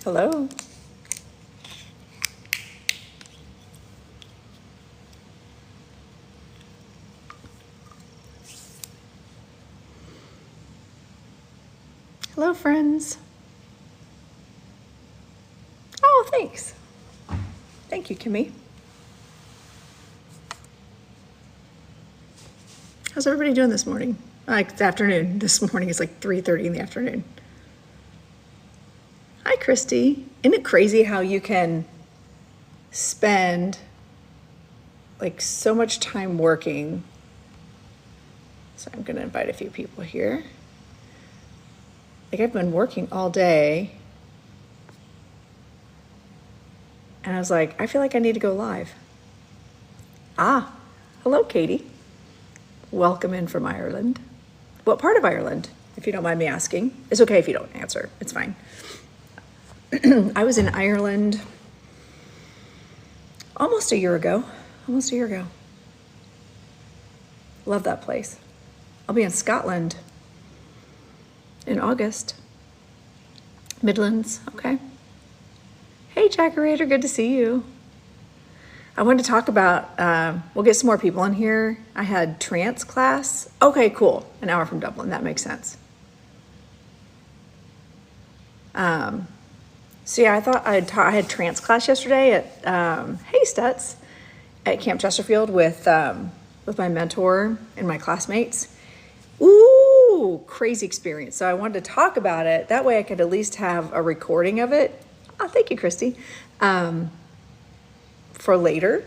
Hello. Hello, friends. Oh, thanks. Thank you, Kimmy. How's everybody doing this morning? Like, it's afternoon. This morning is like 3:30 in the afternoon. Hi, Christy. Isn't it crazy how you can spend like so much time working? So I'm going to invite a few people here. Like, I've been working all day. And I was like, I feel like I need to go live. Ah, hello, Katie. Welcome in from Ireland. What part of Ireland, if you don't mind me asking? It's okay if you don't answer. It's fine. I was in Ireland almost a year ago. Love that place. I'll be in Scotland in August. Midlands, okay. Hey, Jackerator, good to see you. I wanted to talk about, we'll get some more people in here. I had trance class. Okay, cool. An hour from Dublin, that makes sense. So yeah, I thought I had trance class yesterday at, hey Stutz, at Camp Chesterfield with my mentor and my classmates. Ooh, crazy experience. So I wanted to talk about it. That way I could at least have a recording of it. Oh, thank you, Christy. For later,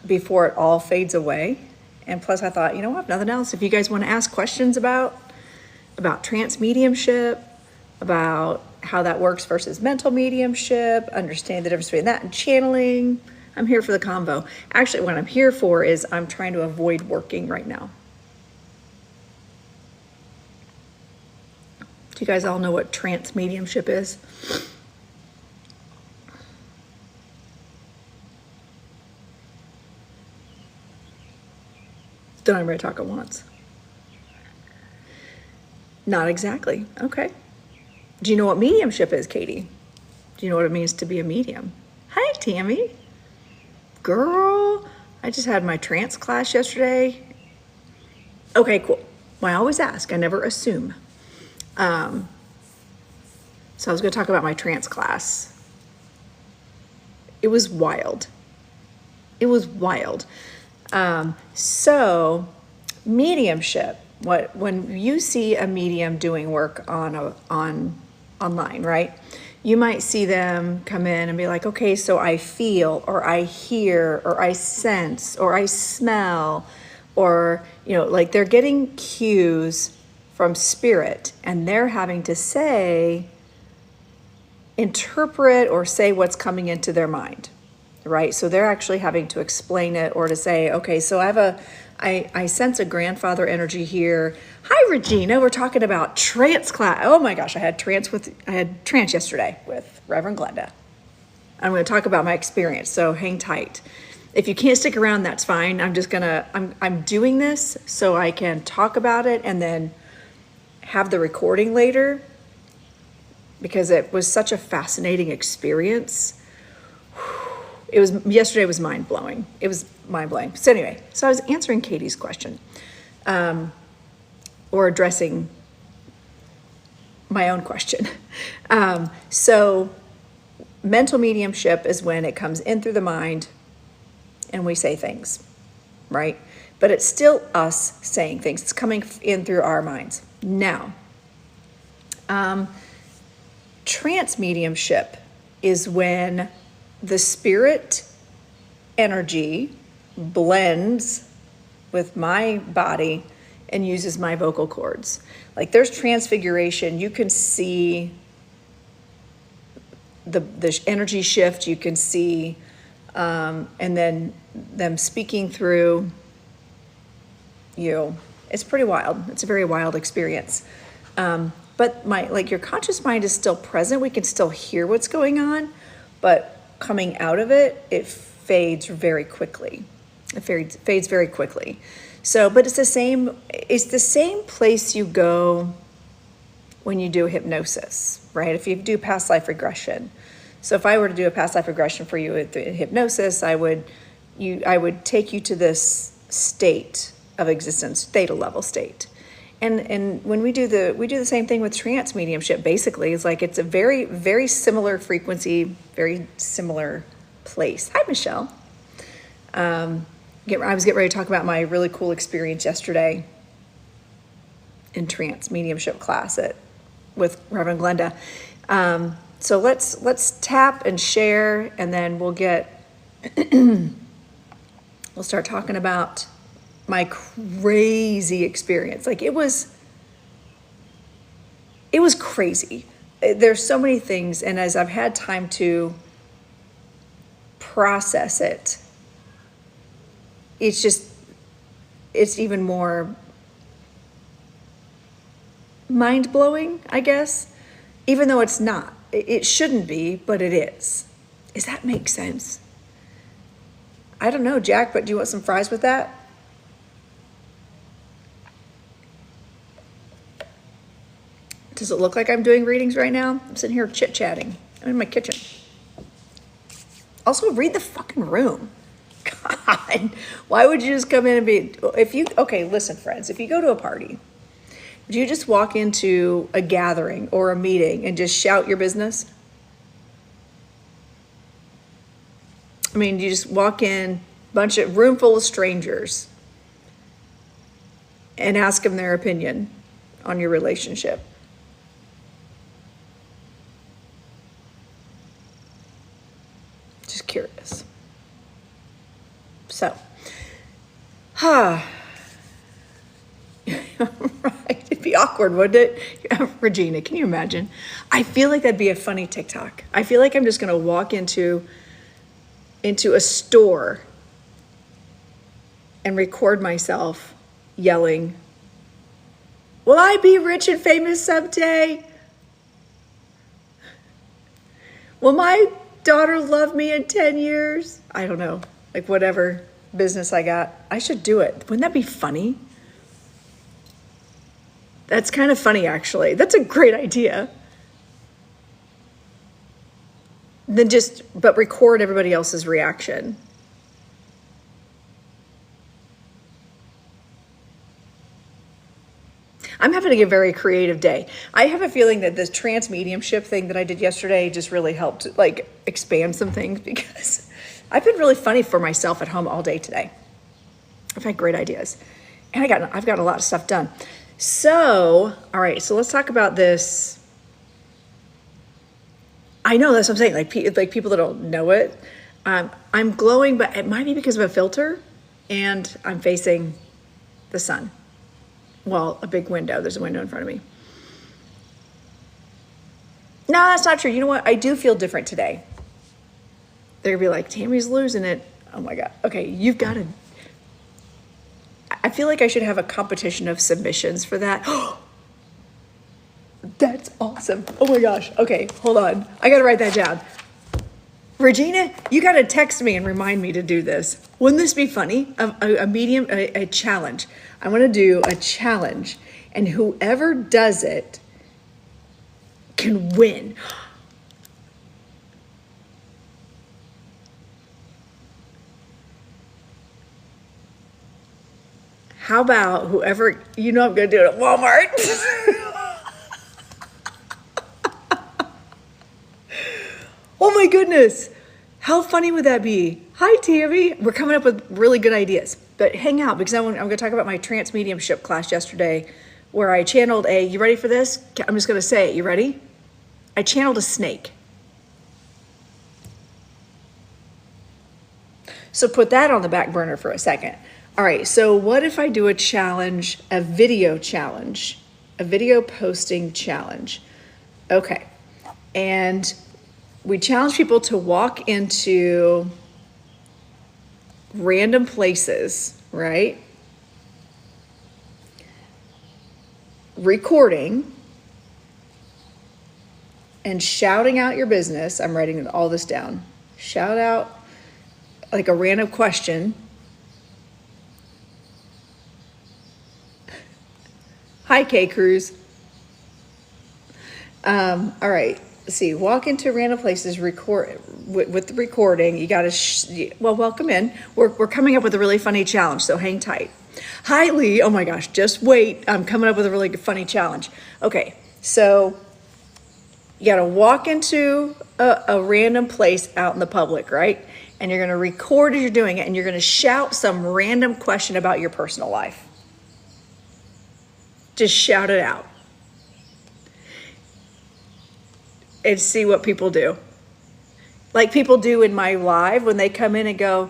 before it all fades away. And plus I thought, you know what, if nothing else, if you guys want to ask questions about trance mediumship, about how that works versus mental mediumship, understand the difference between that and channeling, I'm here for the convo. Actually, what I'm here for is I'm trying to avoid working right now. Do you guys all know what trance mediumship is? Don't everybody talk at once? Not exactly. Okay. Do you know what mediumship is, Katie? Do you know what it means to be a medium? Hi, Tammy. Girl, I just had my trance class yesterday. Okay, cool. Well, I always ask. I never assume. So I was going to talk about my trance class. It was wild. So mediumship, when you see a medium doing work online, right? You might see them come in and be like, okay, so I feel, or I hear, or I sense, or I smell, or, you know, like they're getting cues from spirit and they're having to interpret or say what's coming into their mind, right? So they're actually having to explain it or to say, okay, so I sense a grandfather energy here. Hi, Regina. We're talking about trance class. Oh my gosh, I had trance yesterday with Reverend Glenda. I'm going to talk about my experience, so hang tight. If you can't stick around, that's fine. I'm doing this so I can talk about it and then have the recording later because it was such a fascinating experience. Yesterday was mind-blowing. It was mind-blowing. So anyway, so I was answering Katie's question, or addressing my own question. So mental mediumship is when it comes in through the mind and we say things, right? But it's still us saying things. It's coming in through our minds. Now, trance mediumship is when the spirit energy blends with my body and uses my vocal cords. Like there's transfiguration. You can see the energy shift. You can see, and then them speaking through you. It's pretty wild. It's a very wild experience. But your conscious mind is still present. We can still hear what's going on, but coming out of it, it fades very quickly. Fades very quickly. So, but it's the same place you go when you do hypnosis, right? If you do past life regression. So if I were to do a past life regression for you with hypnosis, I would take you to this state of existence, theta level state. And when we do the same thing with trance mediumship, basically, it's like it's a very, very similar frequency, very similar place. Hi, Michelle. I was getting ready to talk about my really cool experience yesterday in trance mediumship class with Reverend Glenda. So let's tap and share, and then we'll start talking about my crazy experience. Like it was crazy. There's so many things, and as I've had time to process it, it's even more mind-blowing, I guess, even though it's not. It shouldn't be, but it is. Does that make sense? I don't know, Jack, but do you want some fries with that? Does it look like I'm doing readings right now? I'm sitting here chit-chatting. I'm in my kitchen. Also, read the fucking room. God, why would you just come in and be, okay, listen, friends, if you go to a party, would you just walk into a gathering or a meeting and just shout your business? I mean, you just walk in, room full of strangers, and ask them their opinion on your relationship. Just curious. So, right, it'd be awkward, wouldn't it? Yeah, Regina, can you imagine? I feel like that'd be a funny TikTok. I feel like I'm just gonna walk into a store and record myself yelling, "Will I be rich and famous someday? Will my daughter love me in 10 years? I don't know. Like whatever business I got, I should do it. Wouldn't that be funny? That's kind of funny, actually. That's a great idea. Then but record everybody else's reaction. I'm having a very creative day. I have a feeling that this trance mediumship thing that I did yesterday just really helped like expand some things, because I've been really funny for myself at home all day today. I've had great ideas, and I've got a lot of stuff done. So, all right, so let's talk about this. I know, that's what I'm saying, like people that don't know it. I'm glowing, but it might be because of a filter, and I'm facing the sun. Well, a big window. There's a window in front of me. No, that's not true. You know what? I do feel different today. They're gonna be like, Tammy's losing it. Oh my God. Okay, you've got to. I feel like I should have a competition of submissions for that. That's awesome. Oh my gosh. Okay, hold on. I got to write that down. Regina, you got to text me and remind me to do this. Wouldn't this be funny? A challenge. I want to do a challenge, and whoever does it can win. How about whoever, I'm going to do it at Walmart. Oh my goodness. How funny would that be? Hi, Tammy. We're coming up with really good ideas, but hang out, because I'm going to talk about my trance mediumship class yesterday, where I channeled you ready for this? I'm just going to say it. You ready? I channeled a snake. So put that on the back burner for a second. All right, so what if I do a challenge, a video posting challenge? Okay, and we challenge people to walk into random places, right? Recording and shouting out your business. I'm writing all this down. Shout out like a random question. Hi, K Cruz. All right. Let's see. Walk into random places. Record with the recording. You got to. Well, welcome in. We're coming up with a really funny challenge. So hang tight. Hi, Lee. Oh my gosh. Just wait. I'm coming up with a really funny challenge. Okay. So you got to walk into a random place out in the public, right? And you're going to record as you're doing it, and you're going to shout some random question about your personal life. Just shout it out. And see what people do. Like people do in my live when they come in and go,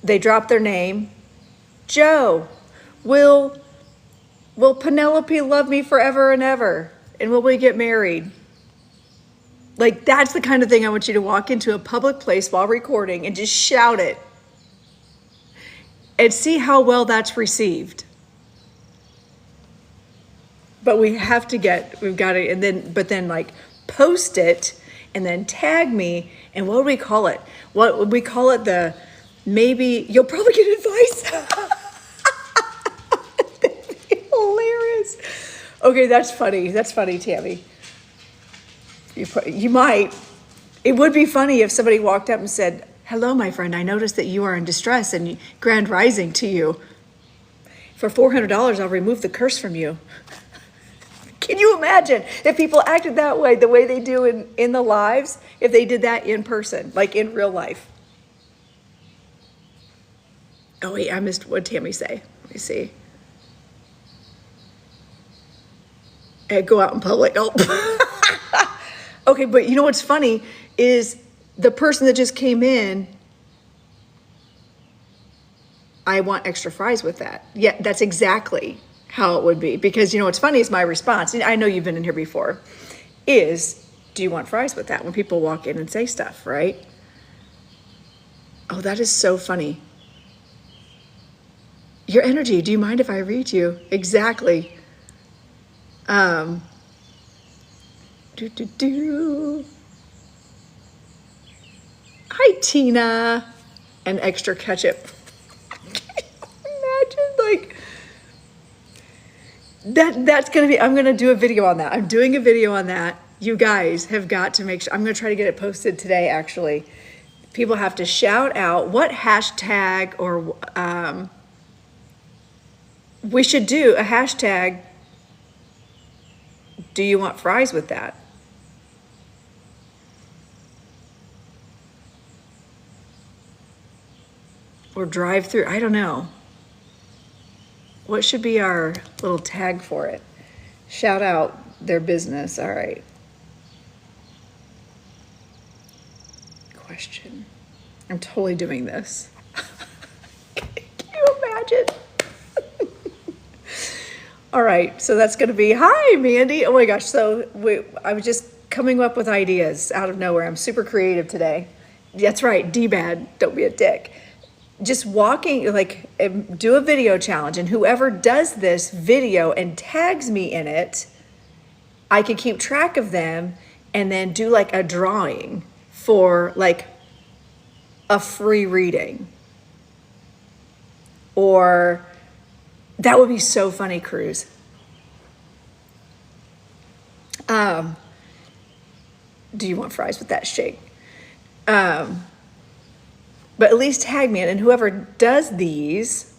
they drop their name. Joe, will Penelope love me forever and ever? And will we get married? Like that's the kind of thing I want you to walk into a public place while recording and just shout it. And see how well that's received. But we've got to, but then like post it and then tag me. And what do we call it? What would we call it? Maybe you'll probably get advice. That'd be hilarious. Okay, that's funny. That's funny, Tammy. You might. It would be funny if somebody walked up and said, "Hello, my friend. I noticed that you are in distress and grand rising to you. For $400, I'll remove the curse from you." Can you imagine if people acted that way, the way they do in the lives, if they did that in person, like in real life? Oh, wait, I missed what Tammy say. Let me see. Go out in public. Oh. Okay, but you know what's funny is the person that just came in, I want extra fries with that. Yeah, that's exactly how it would be. Because you know what's funny is my response, and I know you've been in here before, is, do you want fries with that? When people walk in and say stuff, right? Oh, that is so funny. Your energy, do you mind if I read you? Exactly. Hi, Tina. And extra ketchup. Imagine, like, that's going to be, I'm going to do a video on that. I'm doing a video on that. You guys have got to make sure, I'm going to try to get it posted today, actually. People have to shout out what hashtag or, we should do a hashtag, do you want fries with that? Or drive through, I don't know. What should be our little tag for it? Shout out their business. All right. Question. I'm totally doing this. Can you imagine? All right. So that's going to be, hi, Mandy. Oh my gosh. So I was just coming up with ideas out of nowhere. I'm super creative today. That's right. D-bad. Don't be a dick. Just walking, like, do a video challenge, and whoever does this video and tags me in it, I can keep track of them and then do like a drawing for like a free reading. Or that would be so funny, Cruz. Do you want fries with that shake? But at least tag me in, and whoever does these,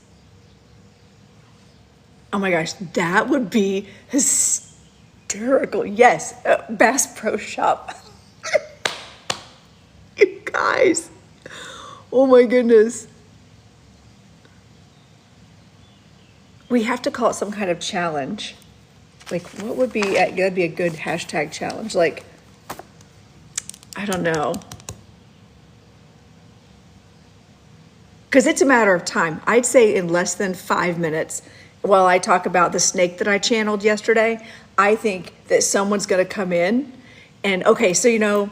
oh my gosh, that would be hysterical. Yes, Bass Pro Shop. You guys, oh my goodness. We have to call it some kind of challenge. Like, what would be, that'd be a good hashtag challenge. Like, I don't know. Because it's a matter of time. I'd say in less than 5 minutes, while I talk about the snake that I channeled yesterday, I think that someone's going to come in and, okay, so,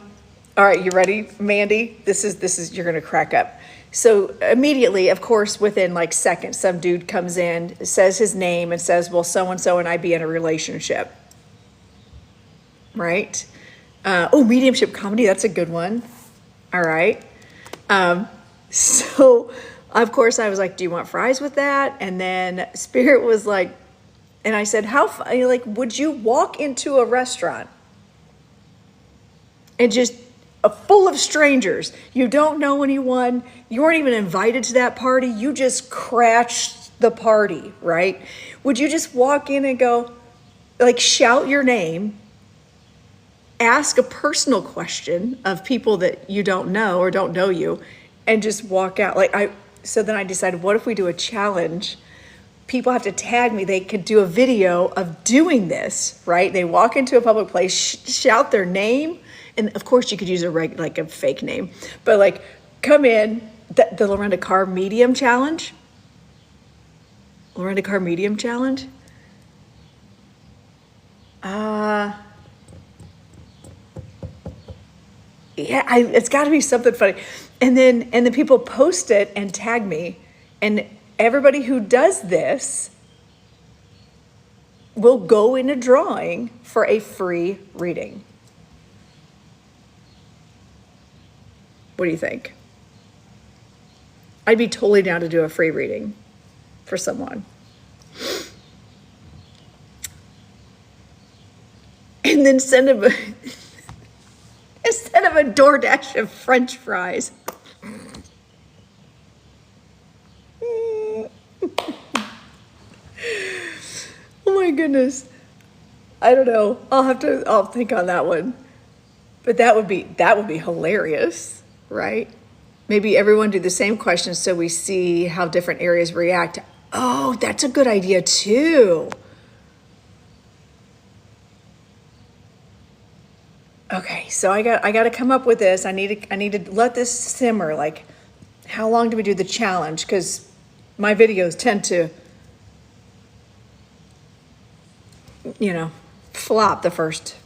all right, you ready, Mandy? This is, you're going to crack up. So immediately, of course, within like seconds, some dude comes in, says his name and says, well, so-and-so and I be in a relationship. Right? Mediumship comedy. That's a good one. All right. So, of course, I was like, do you want fries with that? And then Spirit was like, And I said, like, would you walk into a restaurant and just full of strangers? You don't know anyone. You weren't even invited to that party. You just crashed the party, right? Would you just walk in and go, like, shout your name, ask a personal question of people that you don't know or don't know you, and just walk out? So then I decided, what if we do a challenge? People have to tag me. They could do a video of doing this, right? They walk into a public place, shout their name, and of course you could use like a fake name, but like, come in, the Lorenda Carr Medium Challenge. Lorenda Carr Medium Challenge. Yeah, it's got to be something funny. And then people post it and tag me, and everybody who does this will go in a drawing for a free reading. What do you think? I'd be totally down to do a free reading for someone. And then send them instead of a DoorDash of French fries. Oh my goodness. I don't know. I'll think on that one. But that would be hilarious, right? Maybe everyone do the same questions so we see how different areas react. Oh, that's a good idea too. Okay, so I got to come up with this. I need to let this simmer. Like, how long do we do the challenge? Because my videos tend to, flop the first,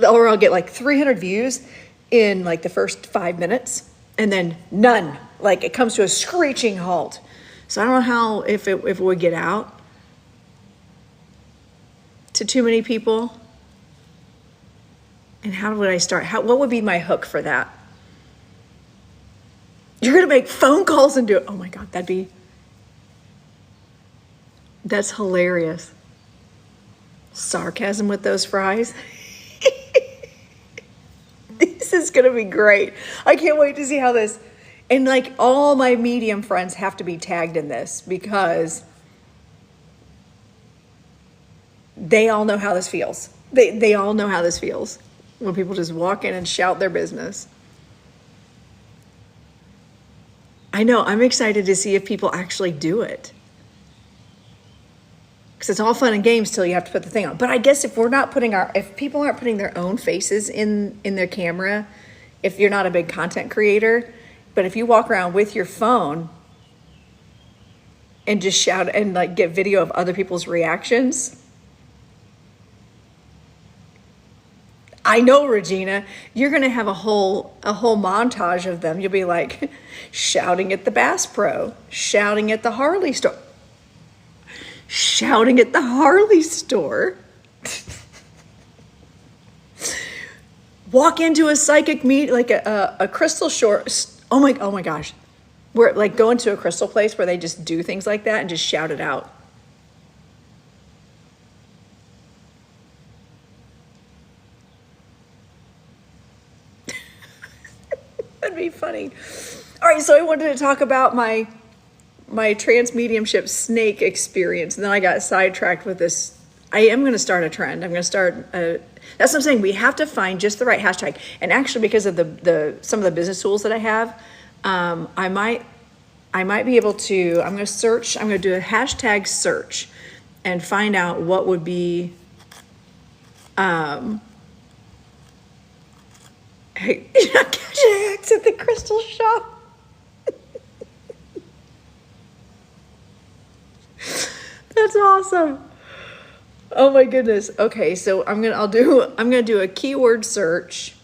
or I'll get like 300 views in like the first 5 minutes, and then none. Like, it comes to a screeching halt. So I don't know how, if it would get out to too many people. And how would I start? What would be my hook for that? You're going to make phone calls and do it. Oh my God, that's hilarious. Sarcasm with those fries. This is going to be great. I can't wait to see how this, and like, all my medium friends have to be tagged in this, because they all know how this feels. They all know how this feels when people just walk in and shout their business. I know, I'm excited to see if people actually do it. Because it's all fun and games till you have to put the thing on. But I guess if people aren't putting their own faces in their camera, if you're not a big content creator, but if you walk around with your phone and just shout and like get video of other people's reactions, I know, Regina, you're going to have a whole montage of them. You'll be like shouting at the Bass Pro, shouting at the Harley store, shouting at the Harley store. Walk into a psychic like a crystal store. Oh my gosh. We're like going to a crystal place where they just do things like that and just shout it out. That'd be funny. All right, so I wanted to talk about my trance mediumship snake experience, and then I got sidetracked with this. I am going to start a trend. I'm going to start. That's what I'm saying. We have to find just the right hashtag. And actually, because of some of the business tools that I have, I might be able to. I'm going to search. I'm going to do a hashtag search, and find out what would be. Hey, catch at the crystal shop. That's awesome. Oh my goodness. Okay, so I'm gonna do a keyword search,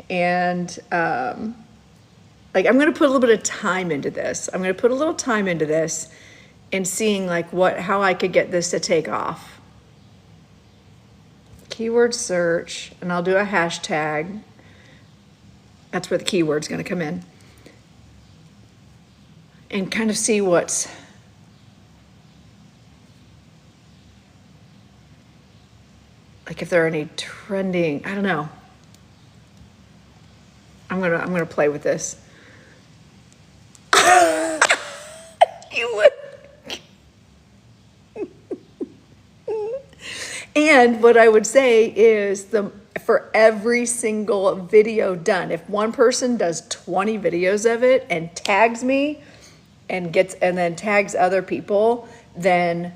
and like, I'm gonna put a little bit of time into this. I'm gonna put a little time into this and seeing like how I could get this to take off. Keyword search, and I'll do a hashtag. That's where the keyword's going to come in. And kind of see what's... like if there are any trending, I don't know. I'm gonna play with this. You would. And what I would say is for every single video done, if one person does 20 videos of it and tags me and then tags other people, then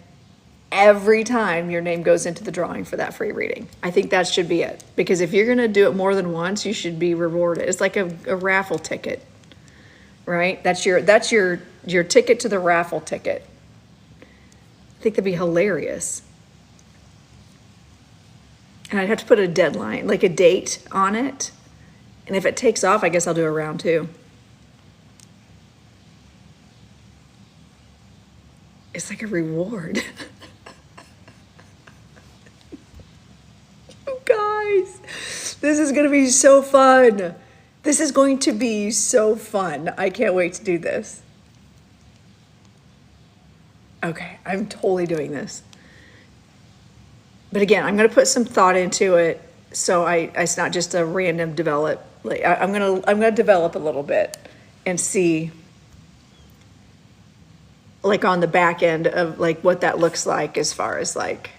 every time your name goes into the drawing for that free reading. I think that should be it. Because if you're going to do it more than once, you should be rewarded. It's like a raffle ticket, right? That's your ticket to the raffle ticket. I think that'd be hilarious. And I'd have to put a deadline, like a date on it. And if it takes off, I guess I'll do a round 2. It's like a reward. You guys, this is going to be so fun. This is going to be so fun. I can't wait to do this. Okay, I'm totally doing this. But again, I'm going to put some thought into it, so it's not just a random develop. Like I'm going to develop a little bit and see, like on the back end of like what that looks like, as far as like,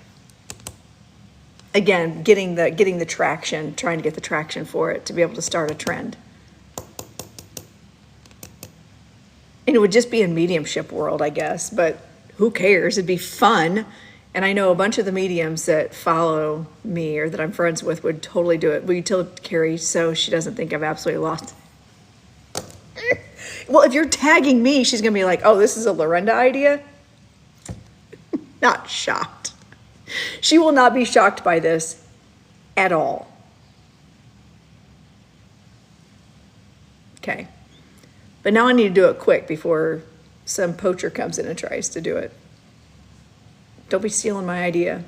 again, getting the traction, trying to get the traction for it to be able to start a trend. And it would just be in mediumship world, I guess, but who cares? It'd be fun. And I know a bunch of the mediums that follow me or that I'm friends with would totally do it. Will you tell Carrie so she doesn't think I've absolutely lost? Well, if you're tagging me, she's going to be like, oh, this is a Lorenda idea? Not shocked. She will not be shocked by this at all. Okay. But now I need to do it quick before some poacher comes in and tries to do it. Don't be stealing my idea.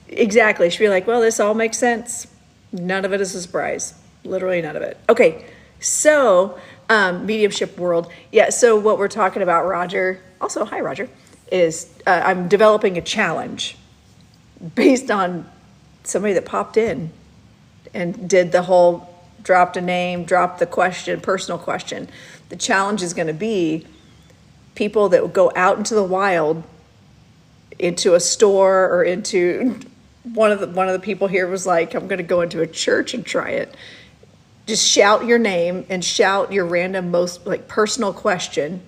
Exactly. She'll be like, well, this all makes sense. None of it is a surprise. Literally none of it. Okay. So, mediumship world. Yeah. So what we're talking about, Roger, also, hi, Roger, is I'm developing a challenge based on somebody that popped in and did the whole dropped a name, dropped the question, personal question. The challenge is going to be people that will go out into the wild, into a store, or into one of the people here was like, I'm going to go into a church and try it. Just shout your name and shout your random, most like personal question,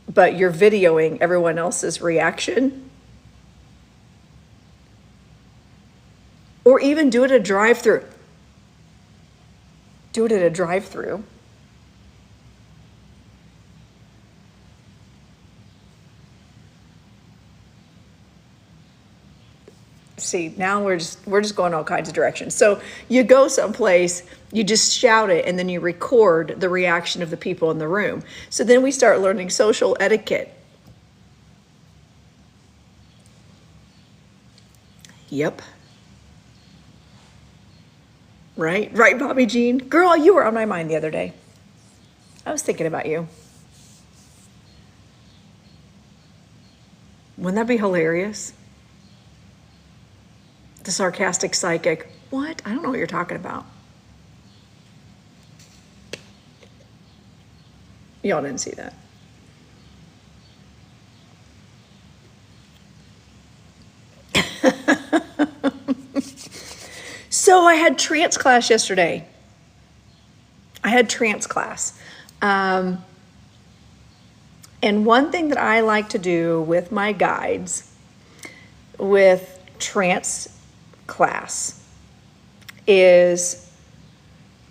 but you're videoing everyone else's reaction. Or even do it at a drive-through. Do it at a drive-through. See, now we're just going all kinds of directions. So you go someplace, you just shout it, and then you record the reaction of the people in the room. So then we start learning social etiquette. Yep. Right, Bobby Jean? Girl, you were on my mind the other day. I was thinking about you. Wouldn't that be hilarious? The sarcastic psychic. What? I don't know what you're talking about. Y'all didn't see that. So I had trance class yesterday. And one thing that I like to do with my guides with trance class is,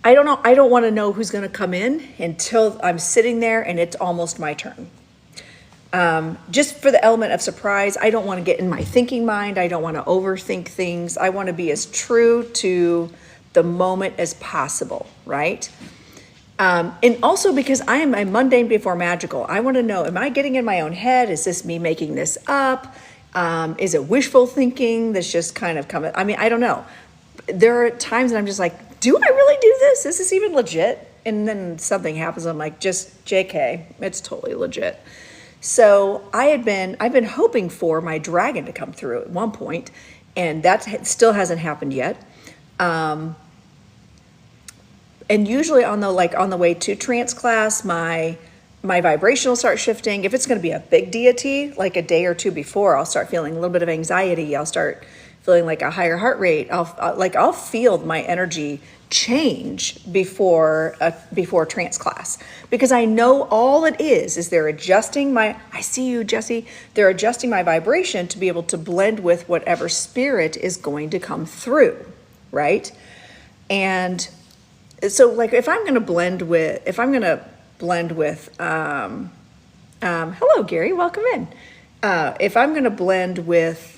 I don't want to know who's going to come in until I'm sitting there and it's almost my turn. Just for the element of surprise. I don't want to get in my thinking mind. I don't want to overthink things. I want to be as true to the moment as possible, right? And also because I am a mundane before magical. I want to know, am I getting in my own head? Is this me making this up? Is it wishful thinking that's just kind of coming? I mean, I don't know. There are times that I'm just like, do I really do this? Is this even legit? And then something happens. I'm like, just JK, it's totally legit. So I've been hoping for my dragon to come through at one point, And that still hasn't happened yet. And usually on the way to trance class, my vibration will start shifting. If it's going to be a big deity, like a day or two before, I'll start feeling a little bit of anxiety. I'll start feeling like a higher heart rate. I'll feel my energy change before trance class, because I know all it is they're adjusting I see you, Jesse. They're adjusting my vibration to be able to blend with whatever spirit is going to come through, right? And so, like, if I'm going to blend with, hello, Gary, welcome in. If I'm going to blend with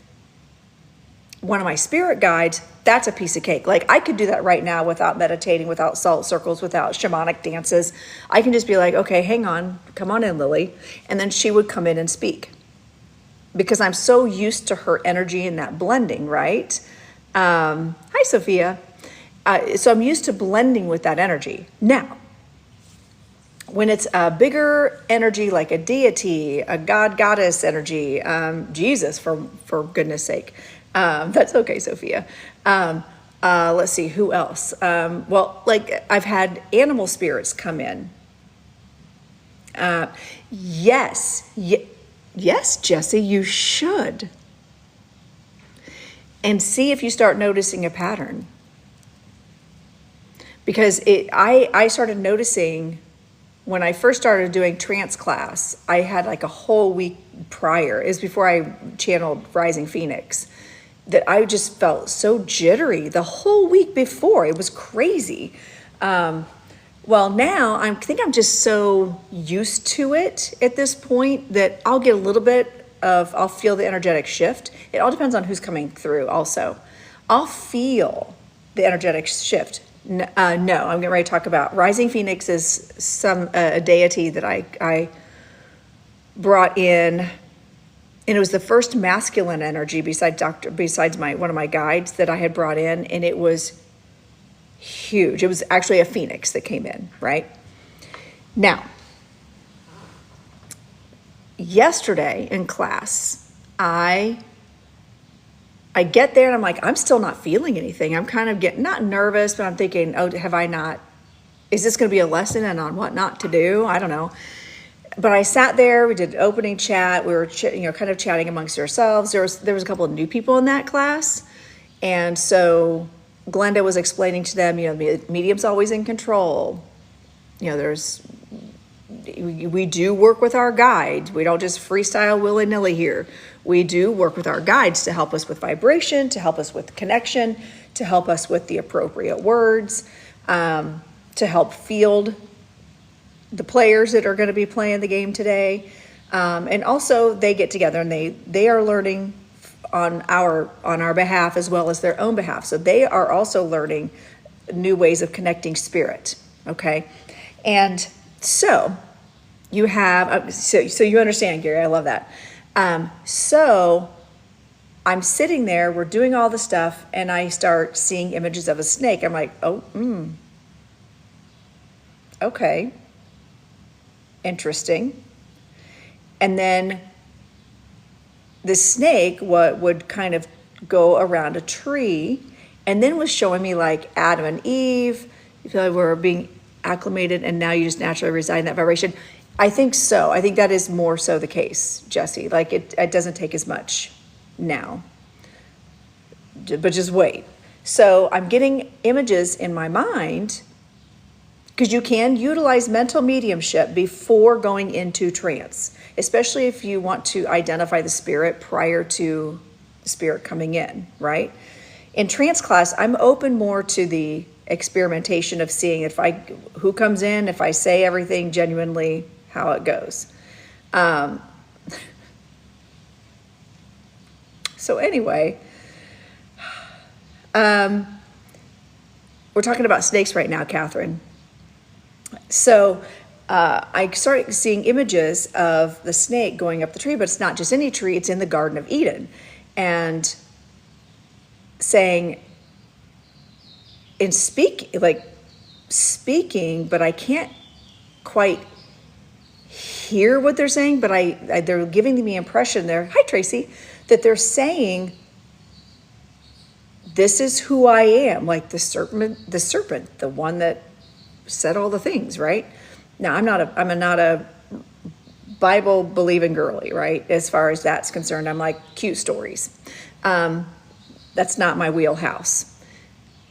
one of my spirit guides, that's a piece of cake. Like, I could do that right now without meditating, without salt circles, without shamanic dances. I can just be like, okay, hang on, come on in, Lily. And then she would come in and speak, because I'm so used to her energy and that blending, right? Hi, Sophia. So I'm used to blending with that energy. Now, when it's a bigger energy, like a deity, a god, goddess energy, Jesus, for goodness sake, that's okay, Sophia. Let's see, who else? Well, like, I've had animal spirits come in. Yes, Jesse, you should. And see if you start noticing a pattern. Because I started noticing when I first started doing trance class, I had like a whole week prior, is before I channeled Rising Phoenix, that I just felt so jittery the whole week before. It was crazy. Well, now I think I'm just so used to it at this point that I'll get a little bit I'll feel the energetic shift. It all depends on who's coming through also. I'll feel the energetic shift. No, I'm getting ready to talk about Rising Phoenix is a deity that I brought in, and it was the first masculine energy besides one of my guides that I had brought in, and it was huge. It was actually a phoenix that came in, right? Now, yesterday in class, I get there and I'm like, I'm still not feeling anything. I'm kind of getting, not nervous, but I'm thinking, oh, is this going to be a lesson and on what not to do? I don't know. But I sat there, we did opening chat. We were, kind of chatting amongst ourselves. There was a couple of new people in that class. And so Glenda was explaining to them, medium's always in control. We do work with our guides. We don't just freestyle willy-nilly here. We do work with our guides to help us with vibration, to help us with connection, to help us with the appropriate words, to help field the players that are going to be playing the game today. And also they get together and they are learning on our behalf as well as their own behalf. So they are also learning new ways of connecting spirit. Okay. And so you have, so you understand, Gary, I love that. So I'm sitting there, we're doing all the stuff, and I start seeing images of a snake. I'm like, okay, interesting. And then the snake would kind of go around a tree, and then was showing me like Adam and Eve. You feel like we're being acclimated, and now you just naturally reside in that vibration. I think so. I think that is more so the case, Jesse. Like it doesn't take as much now, but just wait. So I'm getting images in my mind, because you can utilize mental mediumship before going into trance, especially if you want to identify the spirit prior to the spirit coming in, right? In trance class, I'm open more to the experimentation of seeing who comes in, if I say everything genuinely, how it goes. So anyway, we're talking about snakes right now, Catherine. So I started seeing images of the snake going up the tree, but it's not just any tree, it's in the Garden of Eden. And saying, speaking, but I can't quite hear what they're saying, but they're giving me the impression hi, Tracy, that they're saying this is who I am, like the serpent, the one that said all the things, right? Now, I'm not a Bible believing girly, right? As far as that's concerned, I'm like cute stories. That's not my wheelhouse,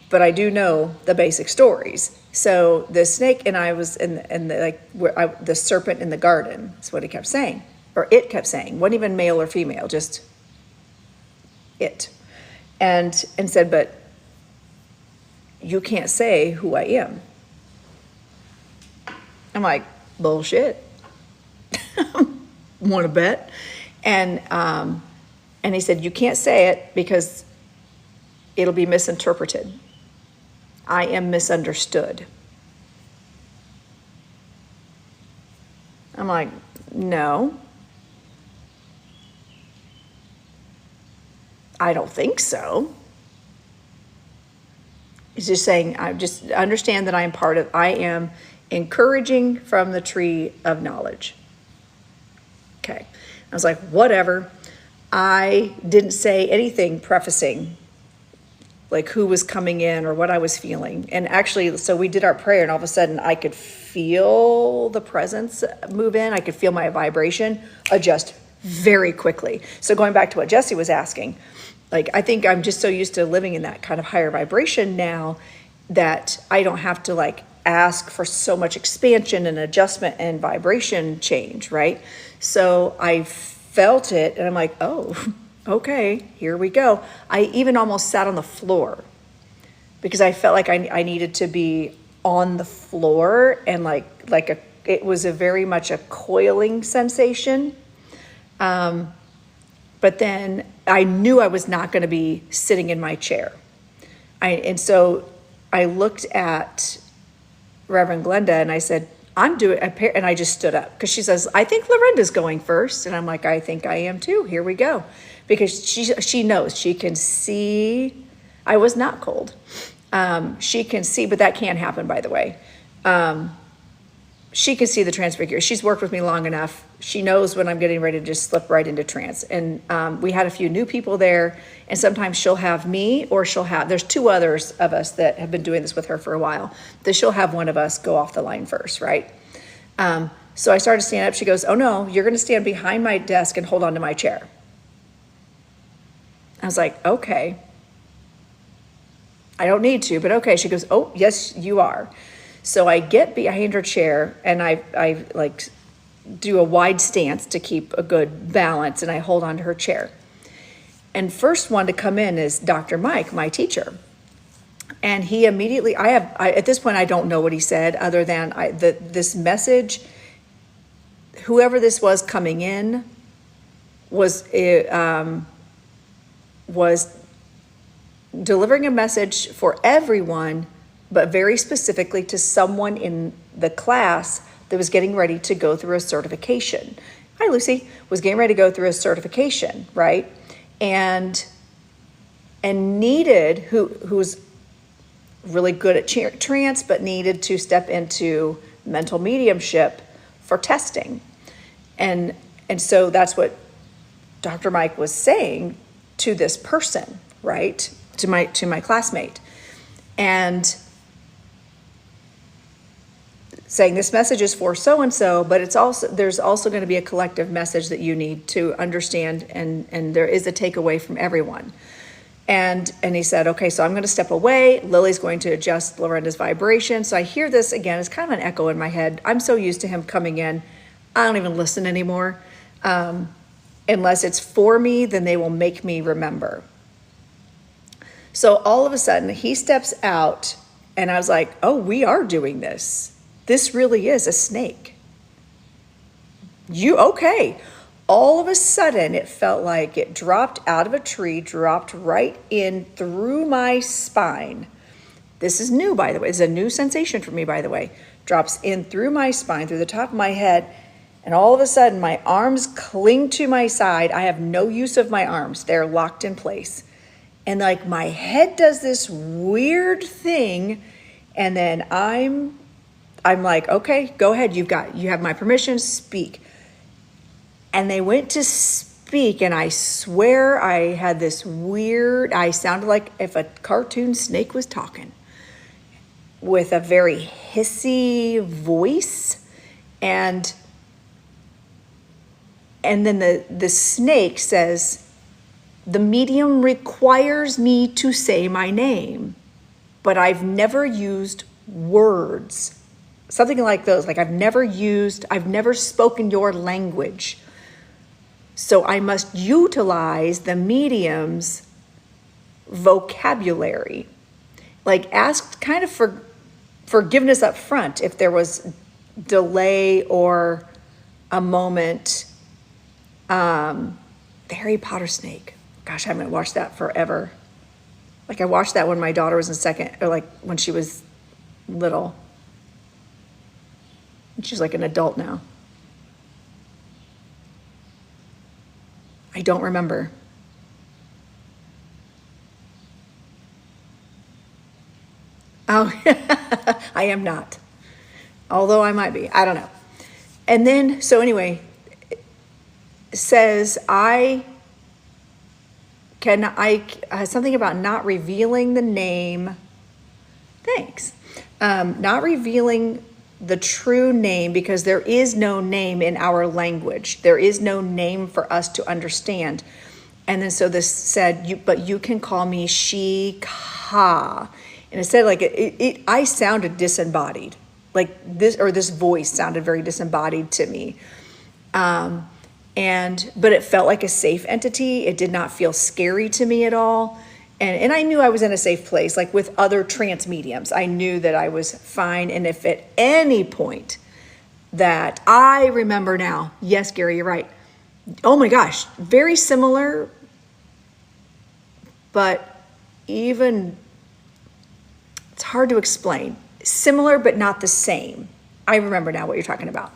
but I do know the basic stories. So the snake and I was the serpent in the garden. That's what he kept saying, or it kept saying. Wasn't even male or female, just it. And said, but you can't say who I am. I'm like, bullshit. Want to bet? And he said, you can't say it because it'll be misinterpreted. I am misunderstood. I'm like, no. I don't think so. He's just saying, I just understand that I am encouraging from the tree of knowledge. Okay. I was like, whatever. I didn't say anything prefacing like who was coming in or what I was feeling. And actually, so we did our prayer and all of a sudden I could feel the presence move in. I could feel my vibration adjust very quickly. So going back to what Jesse was asking, like, I think I'm just so used to living in that kind of higher vibration now that I don't have to like ask for so much expansion and adjustment and vibration change, right? So I felt it and I'm like, oh, okay, here we go. I even almost sat on the floor because I felt like I needed to be on the floor and it was very much a coiling sensation. But then I knew I was not going to be sitting in my chair. And so I looked at Reverend Glenda and I said, and I just stood up because she says, I think Lorenda's going first. And I'm like, I think I am too. Here we go. Because she knows, she can see. I was not cold. She can see, but that can happen, by the way. She can see the transfigure. She's worked with me long enough. She knows when I'm getting ready to just slip right into trance. And we had a few new people there, and sometimes she'll have me or there's two others of us that have been doing this with her for a while, that she'll have one of us go off the line first, right? So I started to stand up. She goes, oh no, you're going to stand behind my desk and hold on to my chair. I was like, okay. I don't need to, but okay. She goes, oh, yes, you are. So I get behind her chair and I like do a wide stance to keep a good balance, and I hold on to her chair. And first one to come in is Dr. Mike, my teacher. And he immediately, at this point, I don't know what he said other than this message, whoever this was coming in was delivering a message for everyone, but very specifically to someone in the class that was getting ready to go through a certification. Hi, Lucy. Was getting ready to go through a certification, right? And needed, who's really good at trance, but needed to step into mental mediumship for testing. And so that's what Dr. Mike was saying to this person, right? To my classmate. And saying this message is for so-and-so, but there's also going to be a collective message that you need to understand, and there is a takeaway from everyone. And he said, okay, so I'm going to step away. Lily's going to adjust Lorenda's vibration. So I hear this again. It's kind of an echo in my head. I'm so used to him coming in. I don't even listen anymore. Unless it's for me, then they will make me remember. So all of a sudden, he steps out, and I was like, oh, we are doing this. This really is a snake. Okay. All of a sudden, it felt like it dropped out of a tree, dropped right in through my spine. This is new, by the way. It's a new sensation for me, by the way. Drops in through my spine, through the top of my head, and all of a sudden, my arms cling to my side. I have no use of my arms. They're locked in place. And like my head does this weird thing, and then I'm like, okay, go ahead. You have my permission, speak. And they went to speak, and I swear I had this weird, I sounded like if a cartoon snake was talking, with a very hissy voice. And then the snake says, the medium requires me to say my name, but I've never used words. Something like those, like I've never spoken your language. So I must utilize the medium's vocabulary. Like ask kind of for forgiveness up front if there was delay or a moment. The Harry Potter snake. Gosh, I haven't watched that forever. Like I watched that when my daughter was in second, or like when she was little. And she's like an adult now. I don't remember. Oh, I am not. Although I might be. I don't know. And then, so anyway, it says something about not revealing the name. Thanks. Not revealing the true name, because there is no name in our language. There is no name for us to understand. And then so this said, but you can call me she Ka. And it said like I sounded disembodied. Like this voice sounded very disembodied to me. But it felt like a safe entity. It did not feel scary to me at all. And I knew I was in a safe place, like with other trance mediums. I knew that I was fine. And if at any point that I remember now, yes, Gary, you're right. Oh my gosh, very similar, but even, it's hard to explain. Similar, but not the same. I remember now what you're talking about.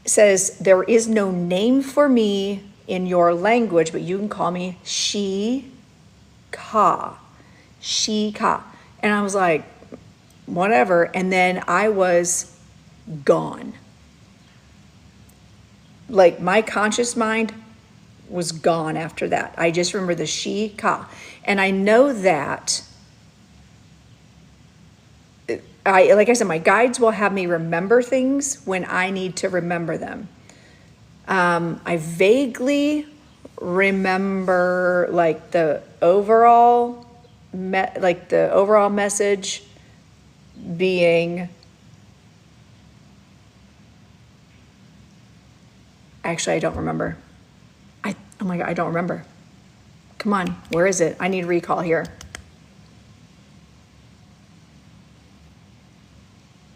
It says, there is no name for me in your language, but you can call me she Ka. She Ka. And I was like, whatever. And then I was gone. Like my conscious mind was gone after that. I just remember the she Ka. And I know that like I said, my guides will have me remember things when I need to remember them. I vaguely remember like the overall message being, actually I don't remember. Oh my God, I don't remember. Come on, where is it? I need recall here.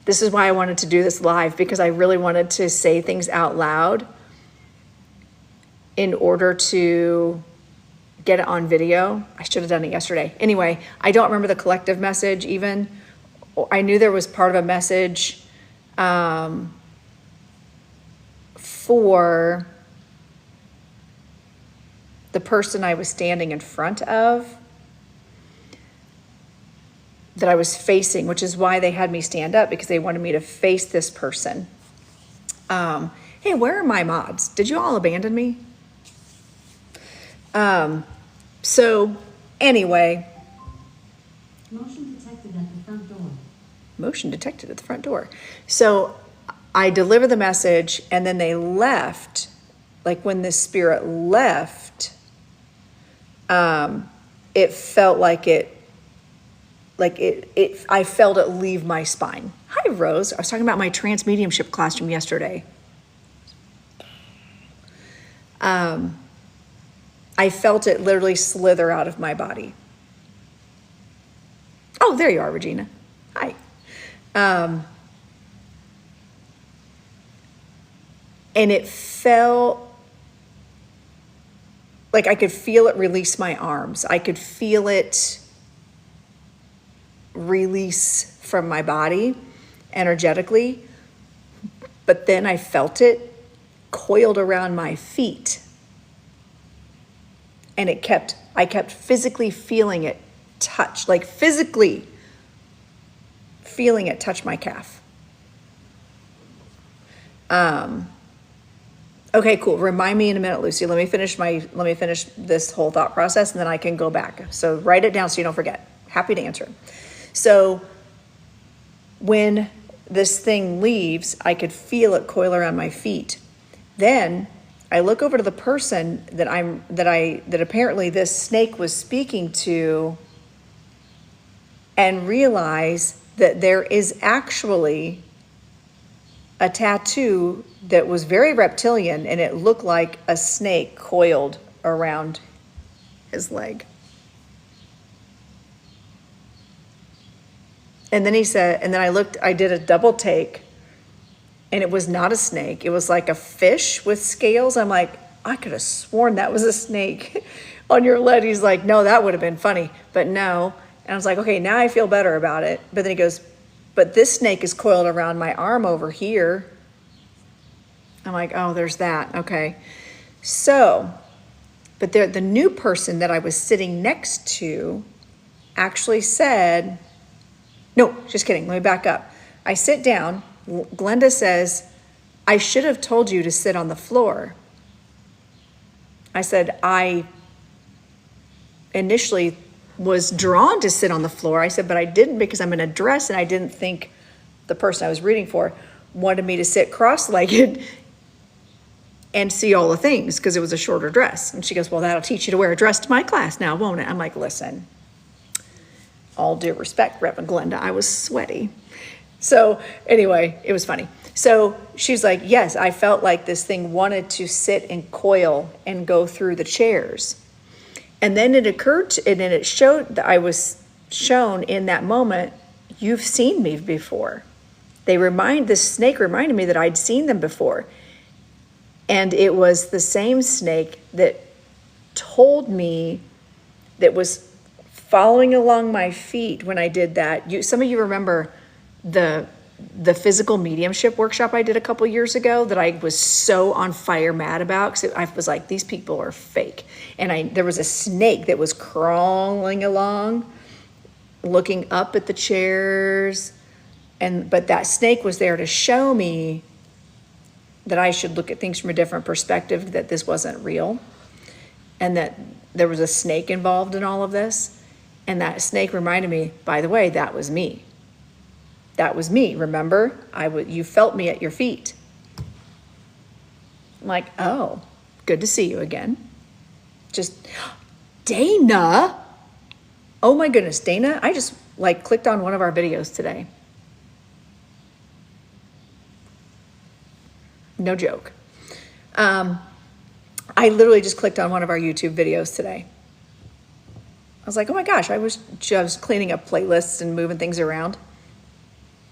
This is why I wanted to do this live, because I really wanted to say things out loud in order to get it on video. I should have done it yesterday. Anyway, I don't remember the collective message even. I knew there was part of a message for the person I was standing in front of, that I was facing, which is why they had me stand up, because they wanted me to face this person. Hey, where are my mods? Did you all abandon me? So anyway. Motion detected at the front door. Motion detected at the front door. So I delivered the message, and then they left. Like when the spirit left, it felt like I felt it leave my spine. Hi, Rose. I was talking about my Trance Mediumship classroom yesterday. I felt it literally slither out of my body. Oh, there you are, Regina. Hi. And it felt like I could feel it release my arms. I could feel it release from my body energetically, but then I felt it coiled around my feet, and I kept physically feeling it touch, like physically feeling it touch my calf. Okay, cool. Remind me in a minute, Lucy. Let me finish this whole thought process, and then I can go back. So write it down so you don't forget. Happy to answer. So when this thing leaves, I could feel it coil around my feet. Then I look over to the person that apparently this snake was speaking to, and realize that there is actually a tattoo that was very reptilian, and it looked like a snake coiled around his leg. And then he said, and then I did a double take, and it was not a snake. It was like a fish with scales. I'm like, I could have sworn that was a snake on your leg. He's like, no, that would have been funny, but no. And I was like, okay, now I feel better about it. But then he goes, but this snake is coiled around my arm over here. I'm like, oh, there's that. Okay. So, but the new person that I was sitting next to actually said, no, just kidding. Let me back up. I sit down. Glenda says, I should have told you to sit on the floor. I said, I initially was drawn to sit on the floor. I said, but I didn't, because I'm in a dress, and I didn't think the person I was reading for wanted me to sit cross-legged and see all the things, because it was a shorter dress. And she goes, well, that'll teach you to wear a dress to my class now, won't it? I'm like, listen, all due respect, Reverend Glenda, I was sweaty. So anyway, it was funny. So she's like, yes, I felt like this thing wanted to sit and coil and go through the chairs. And then it occurred to, and then it showed that I was shown in that moment, you've seen me before. This snake reminded me that I'd seen them before. And it was the same snake that told me, that was following along my feet when I did that. Some of you remember the physical mediumship workshop I did a couple years ago that I was so on fire mad about, because I was like, these people are fake. And there was a snake that was crawling along, looking up at the chairs, but that snake was there to show me that I should look at things from a different perspective, that this wasn't real, and that there was a snake involved in all of this. And that snake reminded me, by the way, that was me. That was me, remember? You felt me at your feet. I'm like, oh, good to see you again. Dana. Oh my goodness, Dana, I just clicked on one of our videos today. No joke. I literally just clicked on one of our YouTube videos today. I was like, oh my gosh, I was just cleaning up playlists and moving things around.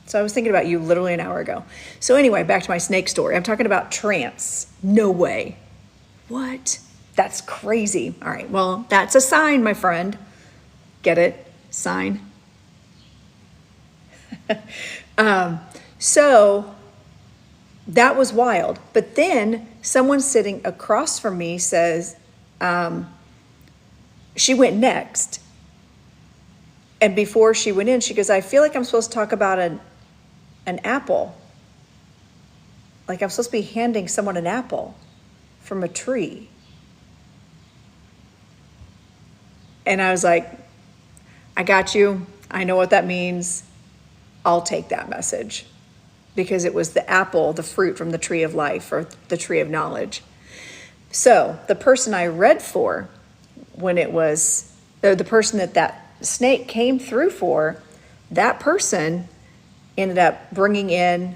So I was thinking about you literally an hour ago. So anyway, back to my snake story. I'm talking about trance. No way. What? That's crazy. All right, well, that's a sign, my friend. Get it? Sign. So that was wild. But then someone sitting across from me says, she went next. And before she went in, she goes, I feel like I'm supposed to talk about an apple. Like I'm supposed to be handing someone an apple from a tree. And I was like, I got you. I know what that means. I'll take that message. Because it was the apple, the fruit from the tree of life, or the tree of knowledge. So the person I read for, when it was the person that snake came through for, that person ended up bringing in,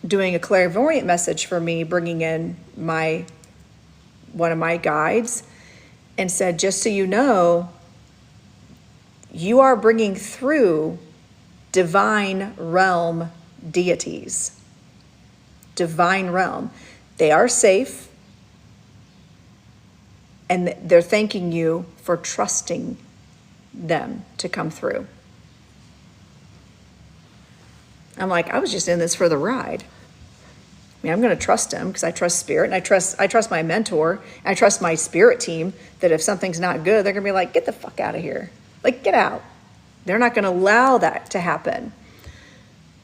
doing a clairvoyant message for me, bringing in one of my guides, and said, just so you know, you are bringing through divine realm deities. Divine realm. They are safe. And they're thanking you for trusting them to come through. I'm like, I was just in this for the ride. I mean, I'm going to trust him because I trust spirit, and I trust my mentor. I trust my spirit team that if something's not good, they're going to be like, get the fuck out of here. Like, get out. They're not going to allow that to happen.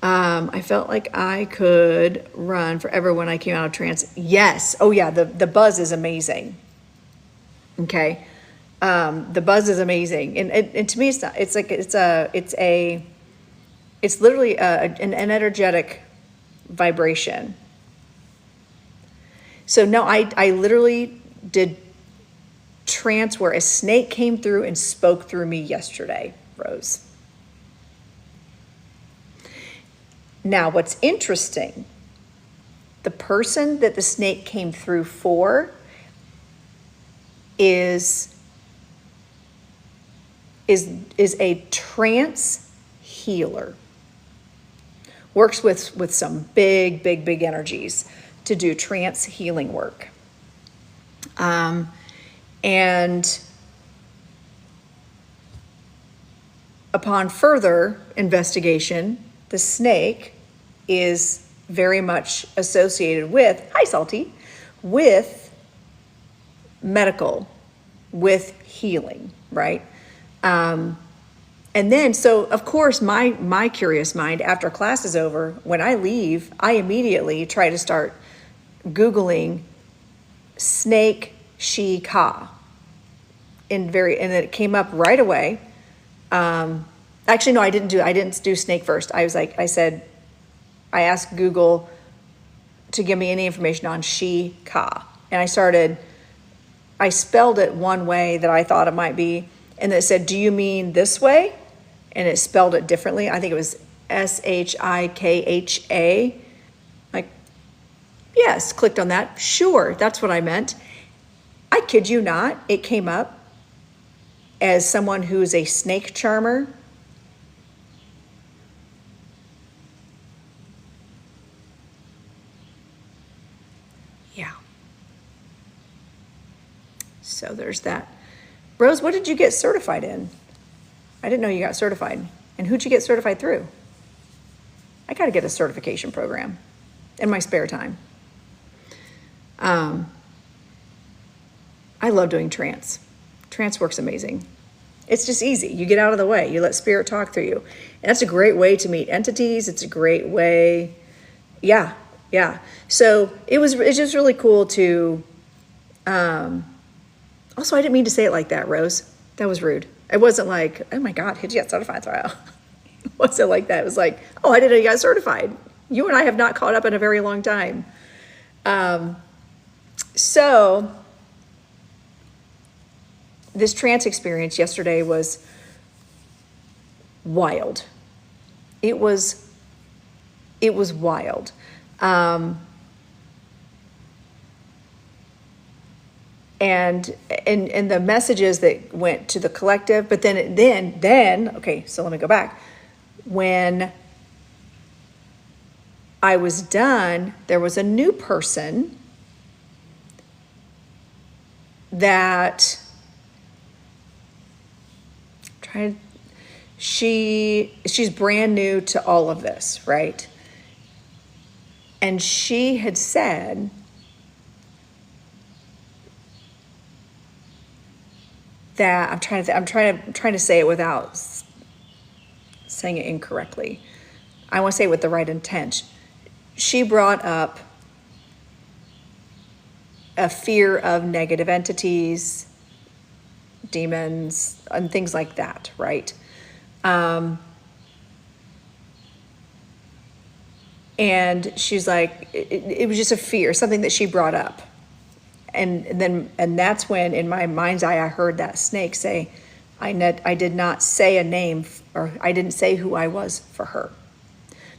I felt like I could run forever when I came out of trance. Yes. Oh yeah. The buzz is amazing. Okay. The buzz is amazing. And to me, it's not, it's like, it's literally an energetic vibration. So no, I literally did trance where a snake came through and spoke through me yesterday, Rose. Now, what's interesting, the person that the snake came through for is a trance healer. Works with some big energies to do trance healing work. And upon further investigation, the snake is very much associated with, hi Salty, with medical, with healing, right? And then, so of course, my curious mind, after class is over, when I leave, I immediately try to start Googling snake she ka. And it came up right away. Actually, no, I didn't do snake first. I asked Google to give me any information on she ka. And I spelled it one way that I thought it might be. And it said, do you mean this way? And it spelled it differently. I think it was Shikha. Like, yes, clicked on that. Sure, that's what I meant. I kid you not, it came up as someone who's a snake charmer. Yeah. So there's that. Rose, what did you get certified in? I didn't know you got certified. And who'd you get certified through? I got to get a certification program in my spare time. I love doing trance. Trance works amazing. It's just easy. You get out of the way. You let spirit talk through you. And that's a great way to meet entities. It's a great way. Yeah. So it's just really cool to, also, I didn't mean to say it like that, Rose. That was rude. It wasn't like, oh my God, did you get certified? It wasn't like that. It was like, oh, I didn't know you got certified. You and I have not caught up in a very long time. So this trance experience yesterday was wild. It was wild. And the messages that went to the collective, but then, okay, so let me go back. When I was done, there was a new person that she's brand new to all of this, right? And she had said that I'm trying to say it without saying it incorrectly. I want to say it with the right intent. She brought up a fear of negative entities, demons, and things like that, right? And she's like, it was just a fear, something that she brought up. And that's when, in my mind's eye, I heard that snake say, I did not say a name, or I didn't say who I was for her,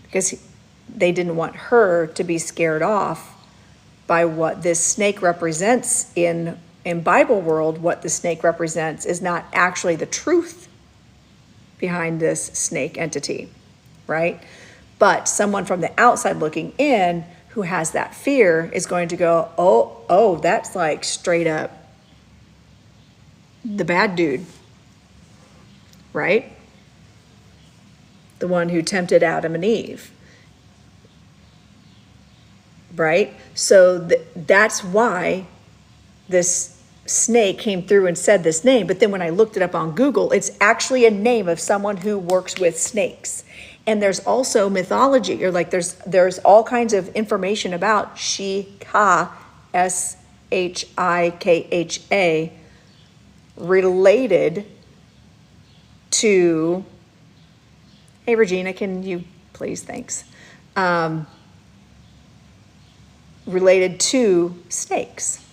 because they didn't want her to be scared off by what this snake represents in Bible world. What the snake represents is not actually the truth behind this snake entity, right? But someone from the outside looking in who has that fear is going to go, oh, that's like straight up the bad dude, right? The one who tempted Adam and Eve, right? So that's why this snake came through and said this name. But then when I looked it up on Google, it's actually a name of someone who works with snakes. And there's also mythology, or like there's all kinds of information about Shikha, Shikha, related to, hey Regina, can you please, thanks, related to snakes.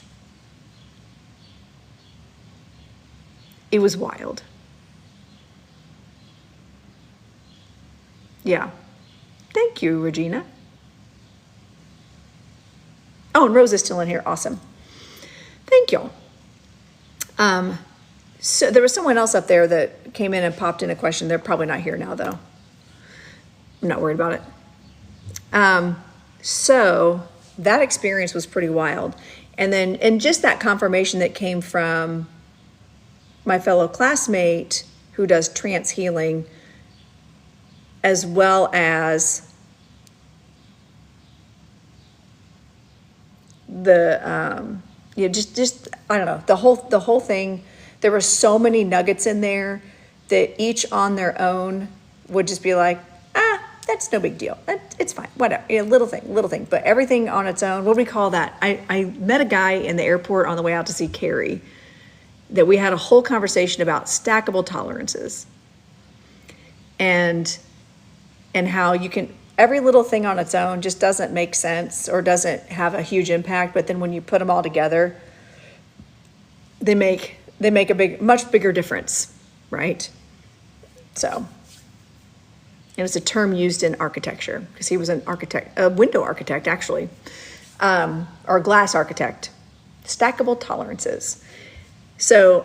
It was wild. Yeah. Thank you, Regina. Oh, and Rose is still in here. Awesome. Thank you. So there was someone else up there that came in and popped in a question. They're probably not here now, though. I'm not worried about it. So that experience was pretty wild. And just that confirmation that came from my fellow classmate who does trance healing, as well as the just I don't know, the whole thing. There were so many nuggets in there that each on their own would just be like, that's no big deal. It's fine, whatever. Little thing. But everything on its own. What do we call that? I met a guy in the airport on the way out to see Carrie that we had a whole conversation about stackable tolerances and how you can, every little thing on its own just doesn't make sense or doesn't have a huge impact. But then when you put them all together, they make a much bigger difference, right? So it was a term used in architecture because he was an architect, a window architect actually, or glass architect. Stackable tolerances. So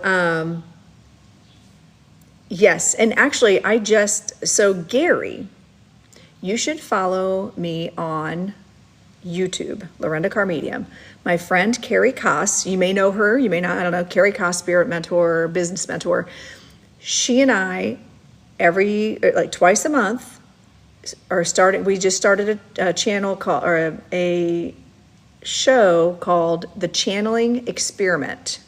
yes, and actually so Gary, you should follow me on YouTube, Lorenda Carr Medium. My friend Carey Kaas, you may know her, you may not, I don't know, Carey Kaas, spirit mentor, business mentor. She and I, twice a month, we just started a channel called, or a show called The Channeling Experiment.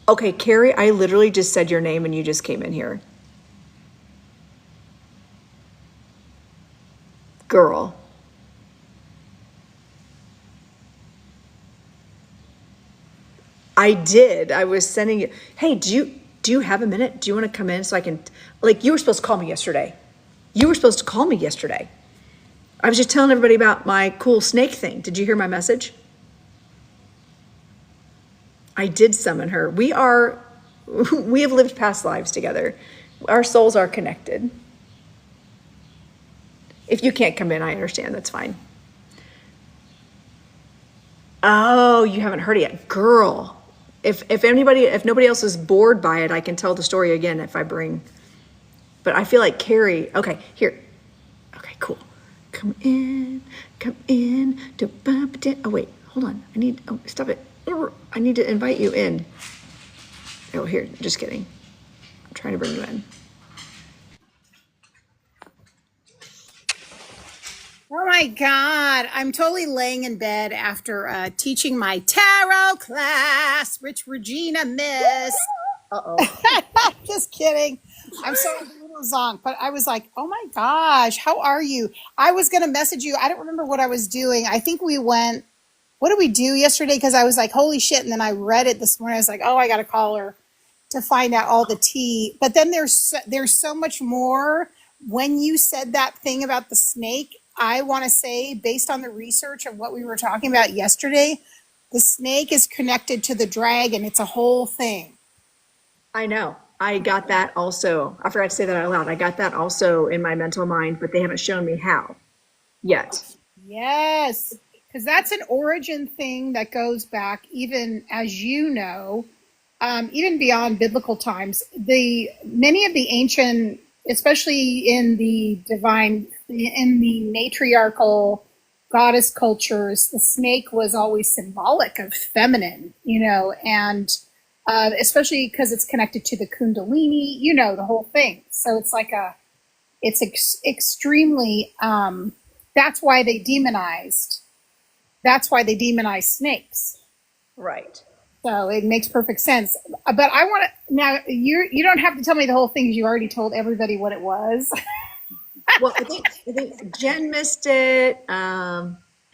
Okay, Carrie, I literally just said your name and you just came in here. Girl. I did. I was sending you, hey, do you have a minute? Do you want to come in so I can, like, you were supposed to call me yesterday. I was just telling everybody about my cool snake thing. Did you hear my message? I did summon her. We have lived past lives together. Our souls are connected. If you can't come in, I understand. That's fine. Oh, you haven't heard it yet. Girl. If nobody else is bored by it, I can tell the story again if I bring. But I feel like Carrie, okay, here. Okay, cool. Come in. Oh, wait, hold on. Stop it. I need to invite you in. Oh, here, just kidding. I'm trying to bring you in. Oh my God, I'm totally laying in bed after teaching my tarot class, which Regina missed. Uh-oh. Just kidding. I'm so zonk, but I was like, oh my gosh, how are you? I was going to message you. I don't remember what I was doing. I think we went, what did we do yesterday? Because I was like, holy shit. And then I read it this morning. I was like, oh, I got to call her to find out all the tea. But then there's so much more. When you said that thing about the snake, I want to say, based on the research of what we were talking about yesterday, the snake is connected to the dragon. It's a whole thing. I know. I got that also. I forgot to say that out loud. I got that also in my mental mind, but they haven't shown me how yet. Yes, because that's an origin thing that goes back, even as you know, even beyond biblical times. Many of the ancient, especially in the matriarchal goddess cultures, the snake was always symbolic of feminine, and especially because it's connected to the kundalini, the whole thing. So it's like extremely, that's why they demonized snakes. Right. So it makes perfect sense. But I want to, now you don't have to tell me the whole thing, 'cause you already told everybody what it was. Well, I think Jen missed it.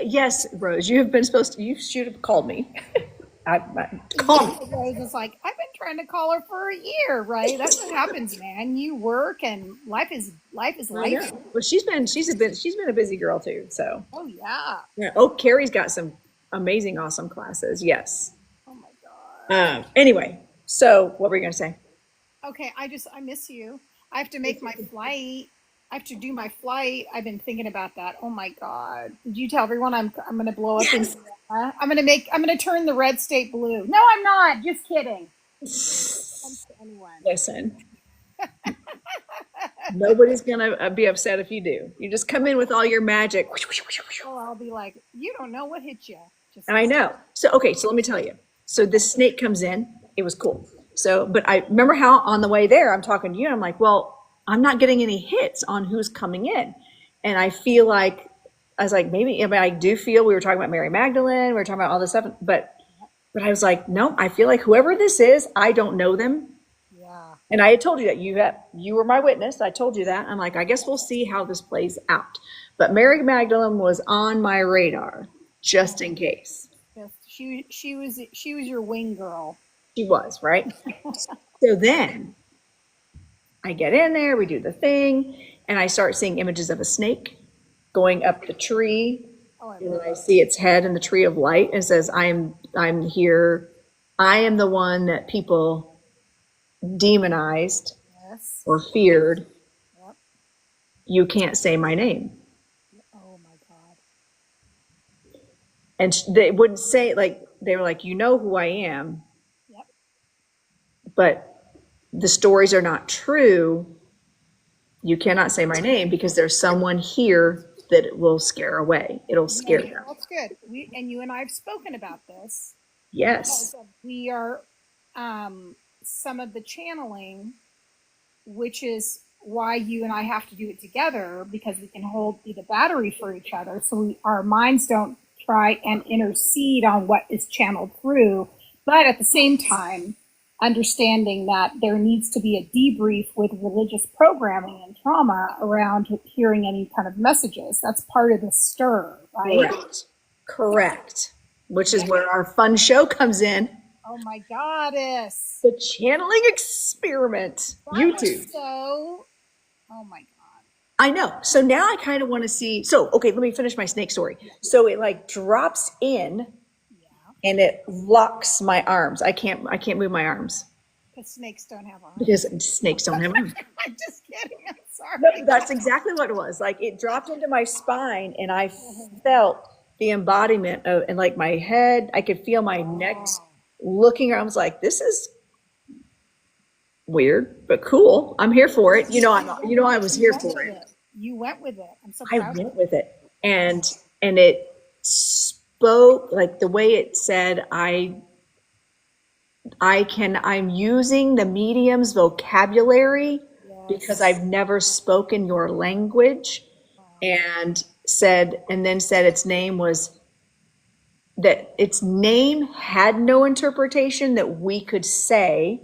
Yes, Rose, you have been supposed to. You should have called me. Call me. Rose is like, I've been trying to call her for a year, right? That's what happens, man. You work and life is I life. know. Well, she's been a busy girl too. So Oh yeah. yeah. Oh, Carrie's got some amazing, awesome classes. Yes. Oh my god. Anyway, so what were you gonna say? Okay, I miss you. I have to make my flight. I have to do my flight. I've been thinking about that. Oh my god. Did you tell everyone I'm gonna blow up in I'm gonna turn the red state blue. No, I'm not. Just kidding. Anyone. Listen, nobody's gonna be upset if you do. You just come in with all your magic. Oh, I'll be like, you don't know what hit you. Just I know. So, okay, so let me tell you. So this snake comes in. It was cool. So, but I remember how on the way there, I'm talking to you. I'm like, well, I'm not getting any hits on who's coming in. And I feel like, I was like, maybe, I mean, I do feel we were talking about Mary Magdalene. We were talking about all this stuff. But I was like, no, I feel like whoever this is, I don't know them. yeah. And I had told you that you were my witness. I told you that. I'm like, I guess we'll see how this plays out. But Mary Magdalene was on my radar just in case. Yes, she was your wing girl. She was, right? So then I get in there, we do the thing, and I start seeing images of a snake going up the tree. Oh, And then I see its head in the tree of light and it says, I'm here. I am the one that people demonized yes. or feared. Yep. You can't say my name. Oh my god. And they wouldn't say, like, they were like, you know who I am, Yep. but the stories are not true. You cannot say my name because there's someone here that it will scare away. It'll scare them. That's good. You and I have spoken about this. Yes. We are some of the channeling, which is why you and I have to do it together, because we can be the battery for each other. So our minds don't try and intercede on what is channeled through, but at the same time, understanding that there needs to be a debrief with religious programming and trauma around hearing any kind of messages. That's part of the stir, right? Correct. Which is where our fun show comes in. Oh my goddess. The channeling experiment. YouTube. Oh my god. I know. So now I kind of want to see. So, okay, let me finish my snake story. So it like drops in and it locks my arms. I can't move my arms. Because snakes don't have arms. Because snakes don't have arms. I'm just kidding. I'm sorry. No, that's exactly what it was. Like it dropped into my spine and I felt the embodiment of, and like my head, I could feel my neck looking around. I was like, this is weird, but cool. I'm here for it. I was here for it. You went with it. I'm so I proud. went with it. And it spoke like the way it said, I'm using the medium's vocabulary because I've never spoken your language. And then said its name was, that its name had no interpretation that we could say,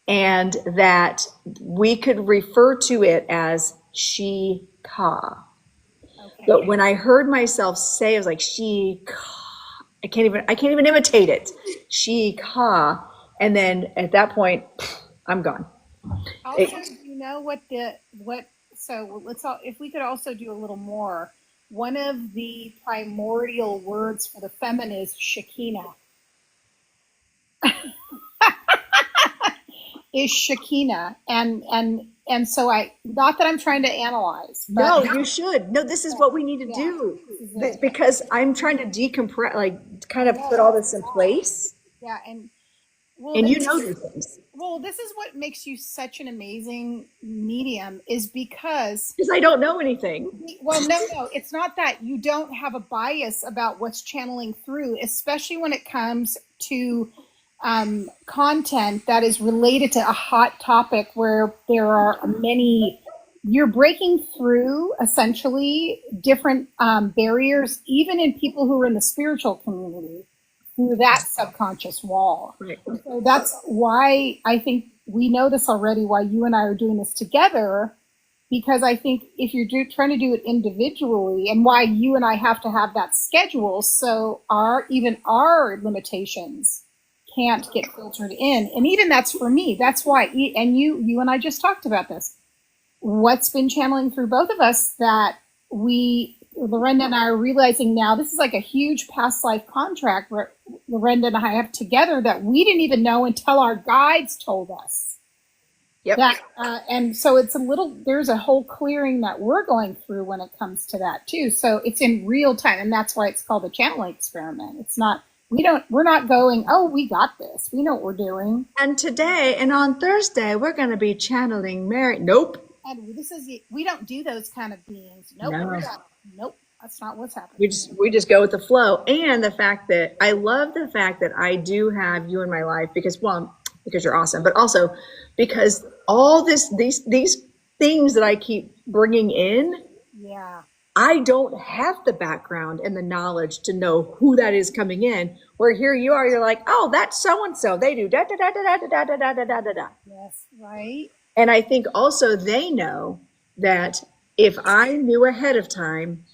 and that we could refer to it as she Ka. Okay. But when I heard myself say, I was like, she Ka. I can't even imitate it. She Ka. And then at that point, I'm gone. Also, you know so if we could also do a little more, one of the primordial words for the feminine is Shekinah. Is Shekinah. And so not that I'm trying to analyze. But no, you should. No, this is what we need to do. Because I'm trying to decompress, like kind of put all this in place. Yeah. And you know these things. Well, this is what makes you such an amazing medium, is because I don't know anything. Well, no, it's not that you don't have a bias about what's channeling through, especially when it comes to content that is related to a hot topic where there are you're breaking through essentially different barriers, even in people who are in the spiritual community, through that subconscious wall. Right. So that's why I think we know this already, why you and I are doing this together, because I think if you're trying to do it individually, and why you and I have to have that schedule, so even our limitations can't get filtered in. And even that's for me. That's why, and you and I just talked about this. What's been channeling through both of us that Lorenda and I are realizing now, this is like a huge past life contract where Lorenda and I have together that we didn't even know until our guides told us. Yep. That, and so there's a whole clearing that we're going through when it comes to that too. So it's in real time. And that's why it's called a channeling experiment. It's not, we're not going, oh, we got this. We know what we're doing. And today and on Thursday, we're going to be channeling Mary. Nope. And we don't do those kind of beings. Nope. No. Nope. That's not what's happening. We just go with the flow. And the fact that I love the fact that I do have you in my life because you're awesome, but also because all these things that I keep bringing in, yeah, I don't have the background and the knowledge to know who that is coming in. Where here you are, you're like, oh, that's so and so. They do da da da da da da da da da da da. Yes, right. And I think also they know that if I knew ahead of time,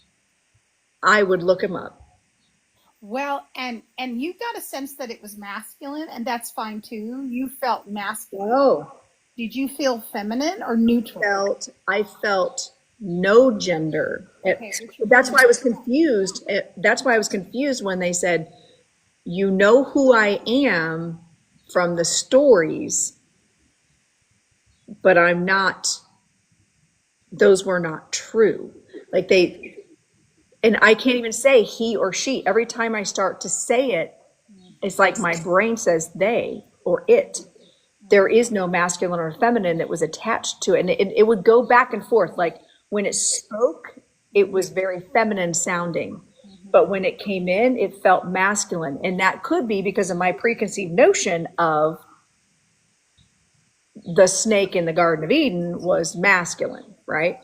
I would look him up. Well, and you got a sense that it was masculine, and that's fine too. You felt masculine. Oh. Did you feel feminine or neutral? I felt no gender. Okay, That's why I was confused. That's why I was confused when they said, you know who I am from the stories, but I'm not, those were not true. Like and I can't even say he or she. Every time I start to say it, it's like my brain says they or it. There is no masculine or feminine that was attached to it. And it would go back and forth. Like when it spoke, it was very feminine sounding. But when it came in, it felt masculine. And that could be because of my preconceived notion of the snake in the Garden of Eden was masculine, right?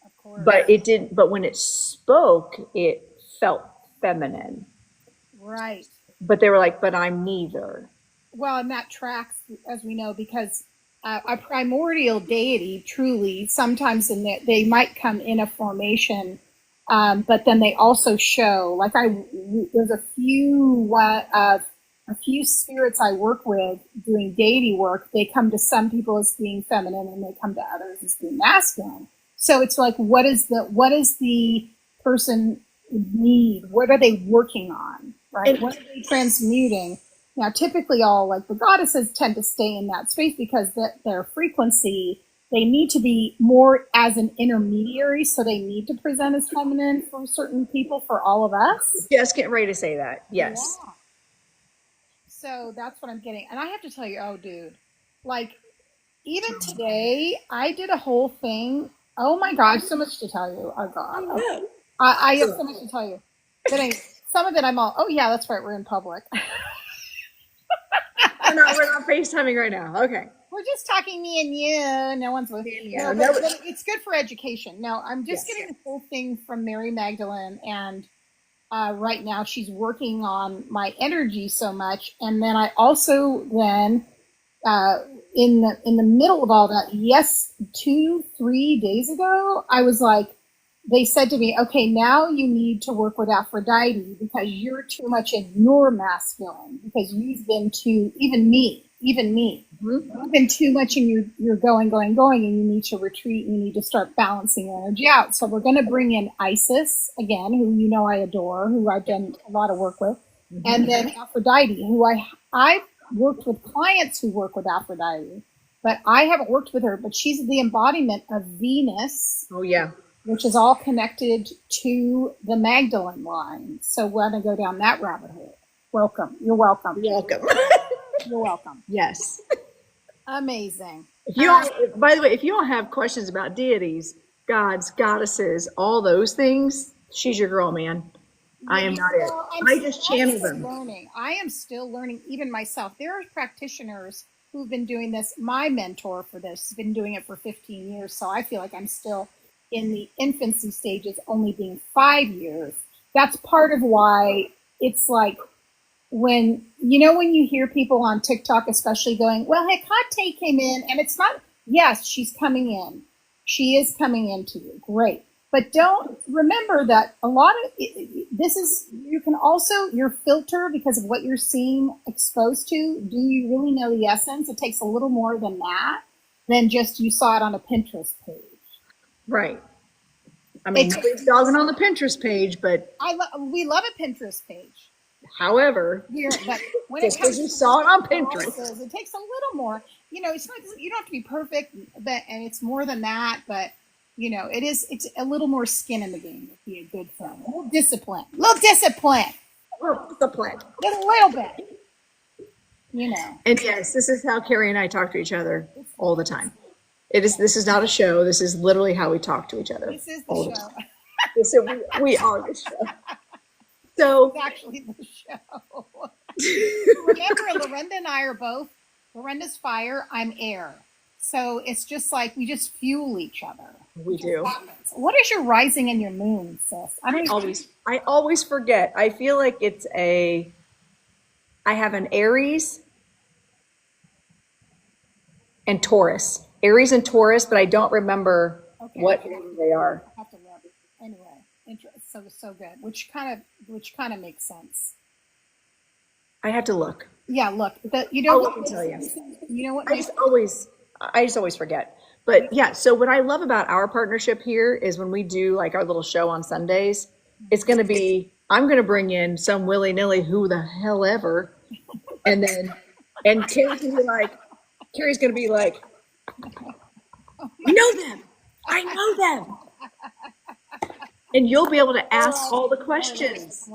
Of course. But it didn't. But when it spoke, it felt feminine. Right. But they were like, but I'm neither. Well, and that tracks, as we know, because a primordial deity, truly, sometimes they might come in a formation, but then they also show. Like there's a few spirits I work with doing deity work. They come to some people as being feminine, and they come to others as being masculine. So it's like, what does the person need? What are they working on? Right? What are they transmuting? Now, typically all like the goddesses tend to stay in that space because their frequency, they need to be more as an intermediary. So they need to present as feminine for certain people, for all of us. Just getting ready to say that. Yes. Yeah. So that's what I'm getting. And I have to tell you, oh, dude, like even today, I did a whole thing. Oh my gosh, so much to tell you. Oh God. Okay. I have so much to tell you. But anyway, some of it I'm all, oh yeah, that's right. We're in public. We're not FaceTiming right now. Okay. We're just talking me and you. No one's with you. No, but it's good for education. No, I'm just getting the whole thing from Mary Magdalene, and right now she's working on my energy so much. And then I also in the middle of all that, 2-3 days ago, I was like, they said to me, okay, now you need to work with Aphrodite because you're too much in your masculine, because you've been too, even me, you've been too much in your going, and you need to retreat, and you need to start balancing your energy out. So we're going to bring in Isis again, who you know I adore, who I've done a lot of work with, and then Aphrodite, who I've worked with clients who work with Aphrodite, but I haven't worked with her, but she's the embodiment of Venus. Oh, yeah. Which is all connected to the Magdalene line. So we're going to go down that rabbit hole. Welcome. You're welcome. You're welcome. You're welcome. Yes. Amazing. By the way, if you all have questions about deities, gods, goddesses, all those things, she's your girl, man. I am not it. I just channel them. I am still learning, even myself. There are practitioners who've been doing this. My mentor for this has been doing it for 15 years. So I feel like I'm still in the infancy stages, only being 5 years. That's part of why it's like when you hear people on TikTok, especially going, well, Hecate came in, and it's not, yes, she's coming in, She is coming into you. Great. But don't remember that a lot of this is, you can also, your filter because of what you're seeing exposed to. Do you really know the essence? It takes a little more than that, than just you saw it on a Pinterest page. Right. I mean, nobody's dogging on the Pinterest page, but we love a Pinterest page. However, But when just because you saw it on Pinterest, it takes a little more. You know, it's not, you don't have to be perfect, but and it's more than that. But you know, it's a little more skin in the game to be a good friend. A little discipline, a little bit. You know. And yes, this is how Carrie and I talk to each other all the time. This is not a show. This is literally how we talk to each other. This is the show. We are the show. So it's actually the show. Remember, Lorenda and I are both, Lorenda's fire, I'm air. So it's just like we just fuel each other. We do. What is your rising and your moon, sis? I always forget. I feel like I have an Aries and Taurus. Aries and Taurus, but I don't remember what they are. I have to look. Anyway, so good. Which kind of makes sense. I have to look. Yeah, look. I'll look and tell you. You know what? I just always forget. But yeah, so what I love about our partnership here is when we do like our little show on Sundays, it's going to be, I'm going to bring in some willy-nilly who the hell ever. And Carrie's going to be like, I know them. I know them. And you'll be able to ask all the questions.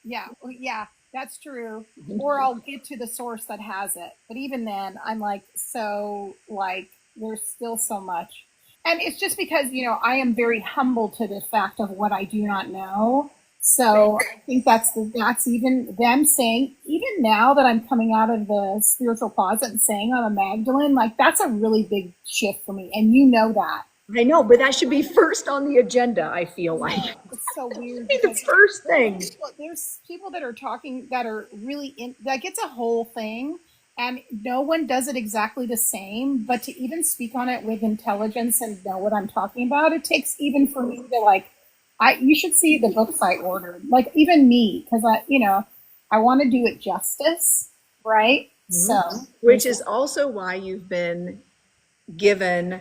Yeah, that's true. Or I'll get to the source that has it. But even then, I'm like, there's still so much. And it's just because, you know, I am very humble to the fact of what I do not know. So I think that's even them saying, even now that I'm coming out of the spiritual closet and saying I'm a Magdalene, like that's a really big shift for me. And you know that. I know, but that should be first on the agenda, I feel like. It's so weird. Be the first thing. There's people that are talking that are really like it's a whole thing, and no one does it exactly the same. But to even speak on it with intelligence and know what I'm talking about, it takes even for me to you should see the books I ordered. Like even me, because I want to do it justice, right? Mm-hmm. So, which is also why you've been given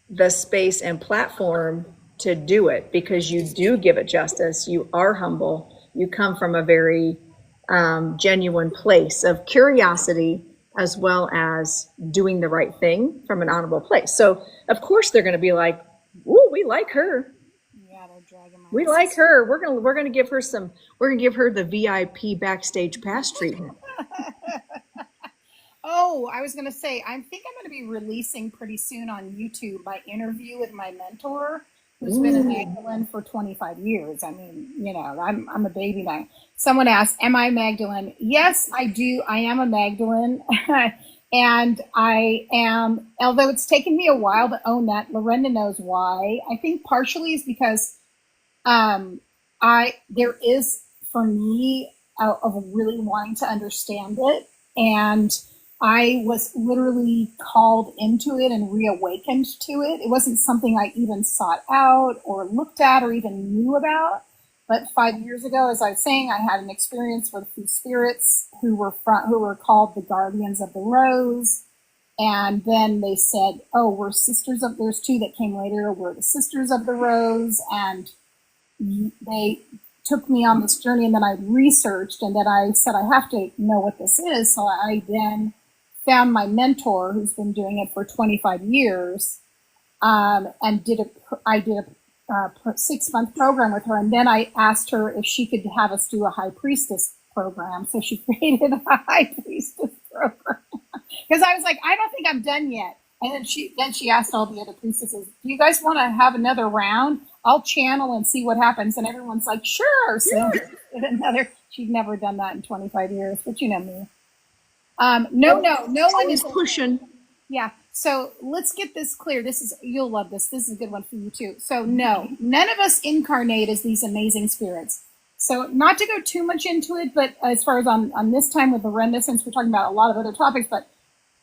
the space and platform to do it, because you do give it justice. You are humble. You come from a very genuine place of curiosity as well as doing the right thing from an honorable place. So of course they're going to be like, "Ooh, we like her. Yeah, they're dragging my We like her. We're gonna give her the VIP backstage pass treatment." Oh, I was going to say, I think I'm going to be releasing pretty soon on YouTube my interview with my mentor, who's been a Magdalene for 25 years. I mean, you know, I'm a baby now. Someone asked, am I Magdalene? Yes, I do. I am a Magdalene. And I am, although it's taken me a while to own that, Lorenda knows why. I think partially is because there is, for me, of really wanting to understand it. And I was literally called into it and reawakened to it. It wasn't something I even sought out or looked at or even knew about. But 5 years ago, as I was saying, I had an experience with a few spirits who were called the Guardians of the Rose. And then they said, oh, we're sisters of, there's two that came later, we're the Sisters of the Rose. And they took me on this journey, and then I researched, and then I said, I have to know what this is. So I then found my mentor, who's been doing it for 25 years, and I did a 6-month program with her. And then I asked her if she could have us do a High Priestess program. So she created a High Priestess program. Because I was like, I don't think I'm done yet. And then she asked all the other priestesses, do you guys want to have another round? I'll channel and see what happens. And everyone's like, sure. So she'd never done that in 25 years, but you know me. No one is pushing. Yeah. So let's get this clear. You'll love this. This is a good one for you too. So no, none of us incarnate as these amazing spirits. So not to go too much into it, but as far as on this time with Lorenda, since we're talking about a lot of other topics, but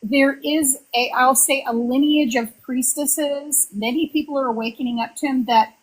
there is I'll say a lineage of priestesses. Many people are awakening up to him that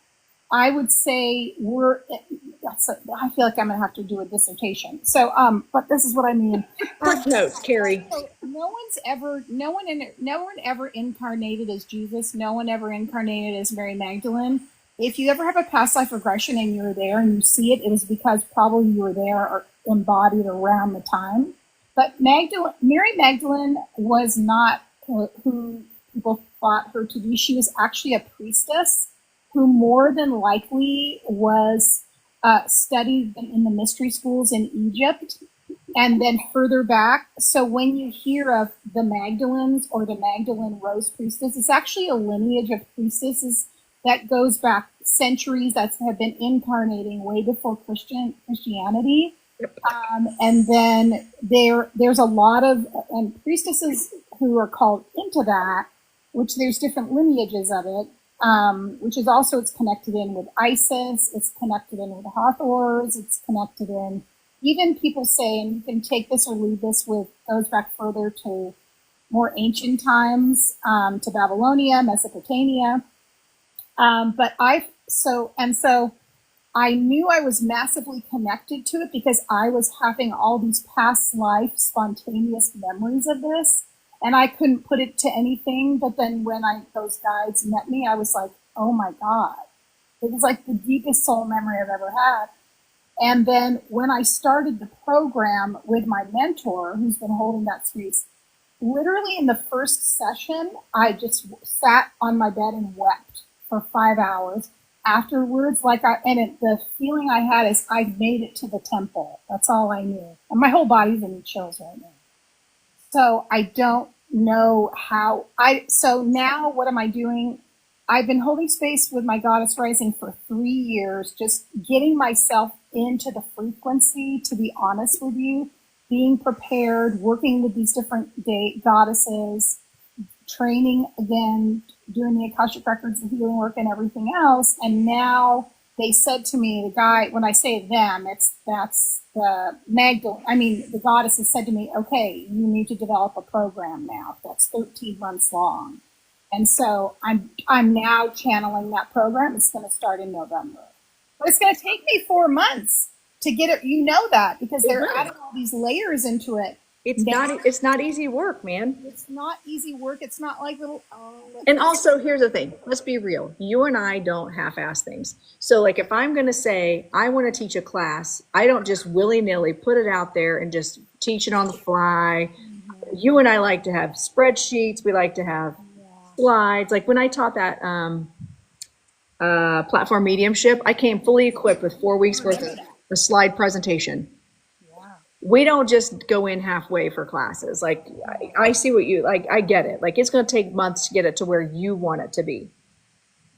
I would say I feel like I'm gonna have to do a dissertation. So, but this is what I mean. Footnotes, Carrie. So no one ever incarnated as Jesus. No one ever incarnated as Mary Magdalene. If you ever have a past life regression and you're there and you see it, it was because probably you were there or embodied around the time. But Mary Magdalene was not who people thought her to be. She was actually a priestess who more than likely was studied in the mystery schools in Egypt and then further back. So when you hear of the Magdalenes or the Magdalene Rose Priestess, it's actually a lineage of priestesses that goes back centuries that have been incarnating way before Christianity. And then there's a lot of priestesses who are called into that, which there's different lineages of it, which is also, it's connected in with Isis, it's connected in with the Hathors, it's connected in, even people say, and you can take this or leave this with, goes back further to more ancient times, to Babylonia, Mesopotamia. So I knew I was massively connected to it because I was having all these past life spontaneous memories of this, and I couldn't put it to anything. But then when those guides met me, I was like, oh my God, it was like the deepest soul memory I've ever had. And then when I started the program with my mentor, who's been holding that space, literally in the first session, I just sat on my bed and wept for 5 hours. Afterwards, the feeling I had is I made it to the temple. That's all I knew. And my whole body's in chills right now. So I don't know so now what am I doing? I've been holding space with my Goddess Rising for 3 years, just getting myself into the frequency, to be honest with you, being prepared, working with these different goddesses, training again, doing the Akashic Records, the healing work and everything else. And now they said to me, the guy, when I say them, that's the Magdalene, the goddesses said to me, okay, you need to develop a program now. That's 13 months long. And so I'm now channeling that program. It's going to start in November. But it's going to take me 4 months to get it. You know that because they're adding all these layers into it. It's not easy work, man. It's not easy work. It's not like little. And also, here's the thing. Let's be real. You and I don't half-ass things. So, like, if I'm going to say I want to teach a class, I don't just willy-nilly put it out there and just teach it on the fly. Mm-hmm. You and I like to have spreadsheets. We like to have slides. Like when I taught that platform mediumship, I came fully equipped with 4 weeks worth of a slide presentation. We don't just go in halfway for classes. Like I see what you like. I get it. Like it's going to take months to get it to where you want it to be.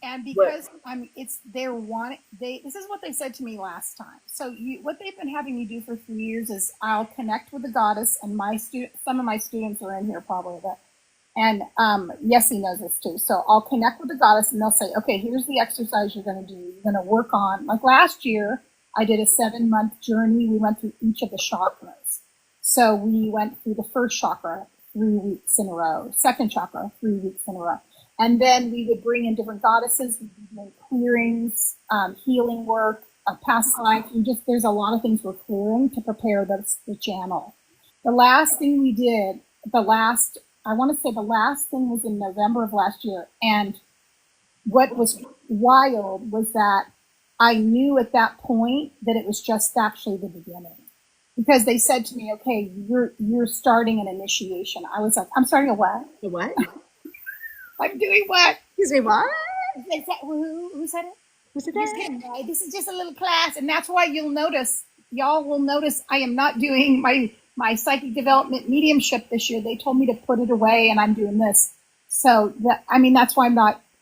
And because this is what they said to me last time. So what they've been having me do for 3 years is I'll connect with the goddess, and some of my students are in here probably, and Yessie knows this too. So I'll connect with the goddess, and they'll say, okay, here's the exercise you're going to do. You're going to work on, like last year, I did a 7-month journey. We went through each of the chakras. So we went through the first chakra 3 weeks in a row, second chakra 3 weeks in a row. And then we would bring in different goddesses. We'd be doing clearings, healing work, past life. There's a lot of things we're clearing to prepare the channel. The last thing we did, the last thing was in November of last year. And what was wild was that I knew at that point that it was just actually the beginning, because they said to me, okay, you're starting an initiation. I was like, I'm starting a what? A what? I'm doing what? You say what? Who said it? Who said that? Right? This is just a little class. And that's why y'all will notice I am not doing my psychic development mediumship this year. They told me to put it away, and I'm doing this. So that's why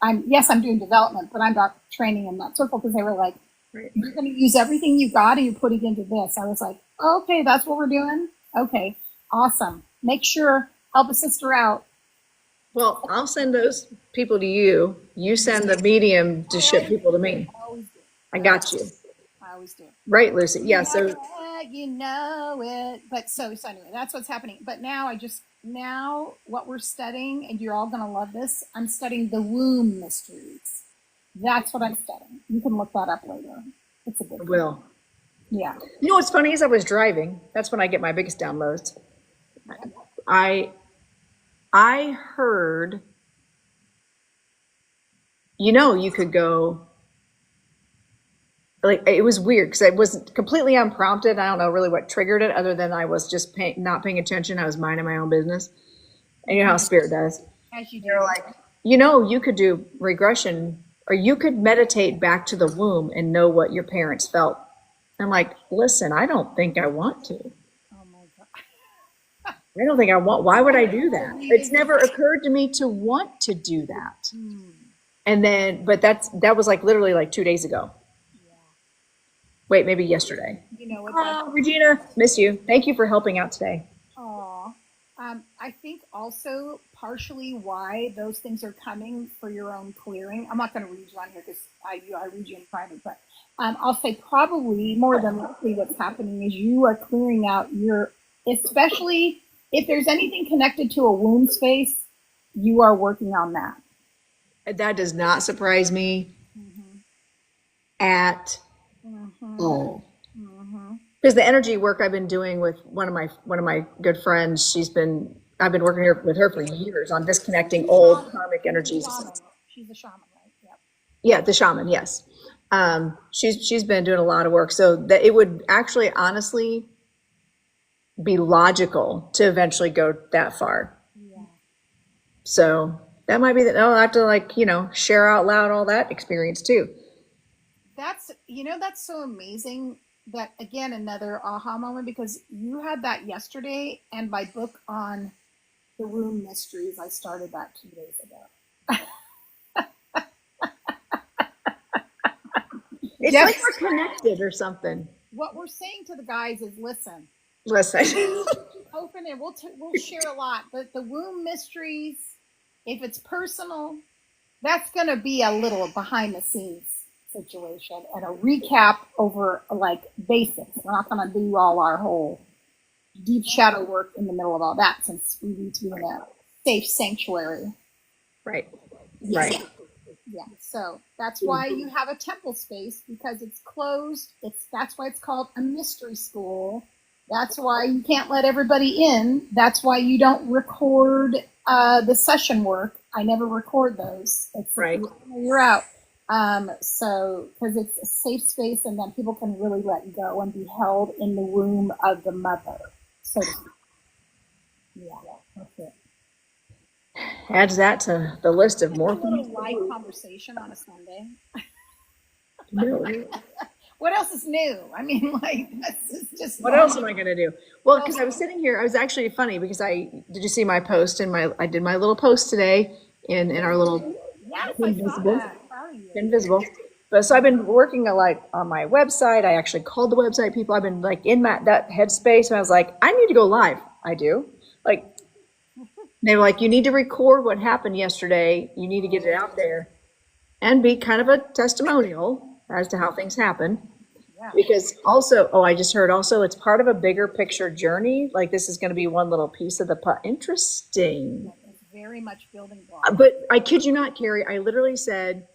I'm doing development, but I'm not training in that circle, because they were like, you're going to use everything you got and you put it into this. I was like, okay, that's what we're doing. Okay, awesome. Make sure, help a sister out. Well, I'll send those people to you. You send the medium to ship people to me. I always do. I got you. I always do. Right, Lucy? Yeah, so let you know it. But so anyway, that's what's happening. But now what we're studying, and you're all going to love this, I'm studying the womb mysteries. That's what I'm studying. You can look that up later. It's a good Will. Yeah. You know what's funny is I was driving. That's when I get my biggest downloads. I heard, you could go, like, it was weird because it wasn't completely unprompted. I don't know really what triggered it other than I was just not paying attention. I was minding my own business. And you know how spirit does. As you do. They're like, you could do regression, or you could meditate back to the womb and know what your parents felt. I'm like, listen, I don't think I want to. Oh my God. I don't think I want. Why would I do that? It's never occurred to me to want to do that. And then, but that was like literally like 2 days ago. Yeah. Wait, maybe yesterday. You know what? Oh, Regina, miss you. Thank you for helping out today. Aw. I think also partially why those things are coming for your own clearing. I'm not going to read you on here because I read you in private, but I'll say probably more than likely what's happening is you are clearing out especially if there's anything connected to a womb space, you are working on that. That does not surprise me at all. Because the energy work I've been doing with one of my good friends, I've been working with her for years on disconnecting old karmic energies. She's a shaman, right? Yep. Yeah, the shaman, yes. She's been doing a lot of work, so that it would actually honestly be logical to eventually go that far. Yeah. So that might be I'll have to share out loud all that experience too. That's so amazing. That again, another aha moment, because you had that yesterday, and my book on the womb mysteries, I started that 2 days ago. It's like we're connected or something. What we're saying to the guys is, listen, open it. We'll share a lot, but the womb mysteries, if it's personal, that's going to be a little behind the scenes situation and a recap over like basics. We're not going to do all our whole deep shadow work in the middle of all that, since we need to be in a safe sanctuary. Right. Right. Yeah. So that's why you have a temple space, because it's closed. That's why it's called a mystery school. That's why you can't let everybody in. That's why you don't record the session work. I never record those. It's right. You're out. So, because it's a safe space, and then people can really let go and be held in the womb of the mother. So, yeah, that's it. Adds that to the list of more A little light conversation on a Sunday. No. What else is new? I mean, like, this is just. What else am I going to do? Well, because I was sitting here, I was actually funny because did you see my post I did my little post today in our little Yes, invisible. But so I've been working on my website. I actually called the website people. I've been in that headspace, and I was like, I need to go live. I do. They were like, you need to record what happened yesterday. You need to get it out there and be kind of a testimonial as to how things happen. Yeah. Because also, I just heard also it's part of a bigger picture journey. Like this is going to be one little piece of the Interesting. It's very much building blocks. But I kid you not, Carrie, I literally said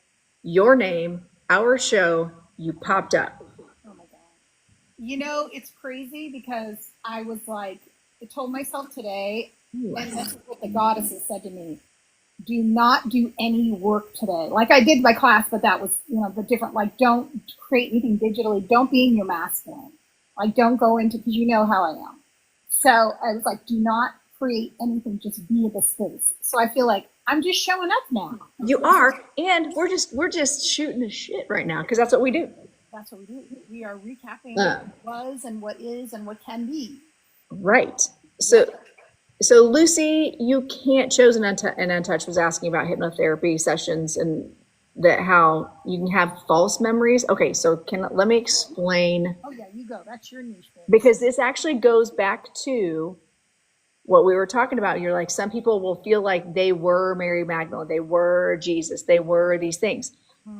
your name, our show, you popped up. Oh my God. It's crazy because I was I told myself today, and this is what the goddesses said to me: do not do any work today. Like I did my class, but that was, the different, don't create anything digitally. Don't be in your masculine. Don't go into, because you know how I am. So I was like, do not create anything, just be in the space. So I feel like I'm just showing up now. You are, and we're just shooting the shit right now, because that's what we do. That's what we do. We are recapping what was and what is and what can be. Right. So Lucy, you can't Chosen and Untouched was asking about hypnotherapy sessions and that how you can have false memories. Okay, so let me explain. Oh yeah, you go. That's your niche. Because this actually goes back to what we were talking about. You're like, some people will feel like they were Mary Magdalene, they were Jesus, they were these things.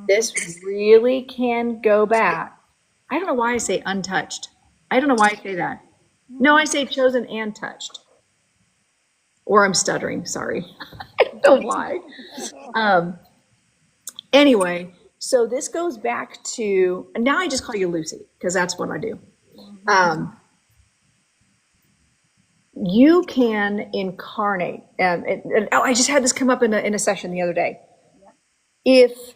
This really can go back. I don't know why I say untouched. I don't know why I say that. No, I say chosen and touched. Or I'm stuttering, sorry. I don't know why. Anyway, so this goes back to, and now I just call you Lucy, because that's what I do. You can incarnate. I just had this come up in a session the other day. If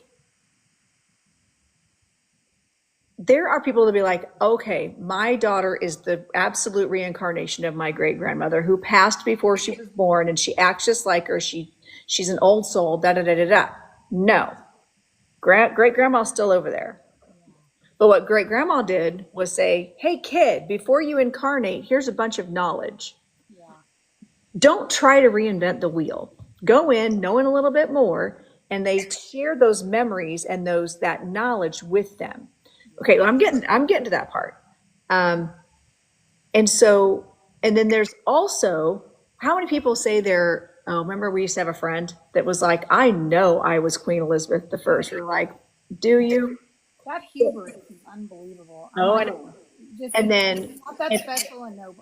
there are people that be like, okay, my daughter is the absolute reincarnation of my great grandmother who passed before she was born, and she acts just like her. She's an old soul. Da da da da da. No, great grandma's still over there. But what great grandma did was say, hey kid, before you incarnate, here's a bunch of knowledge. Don't try to reinvent the wheel. Go in knowing a little bit more, and they share those memories and that knowledge with them. Okay, well, I'm getting to that part. And then there's also, how many people say remember we used to have a friend that was like, I know I was Queen Elizabeth I. We're like, do you? That hubris is unbelievable. Oh, I know. And then not that special and no.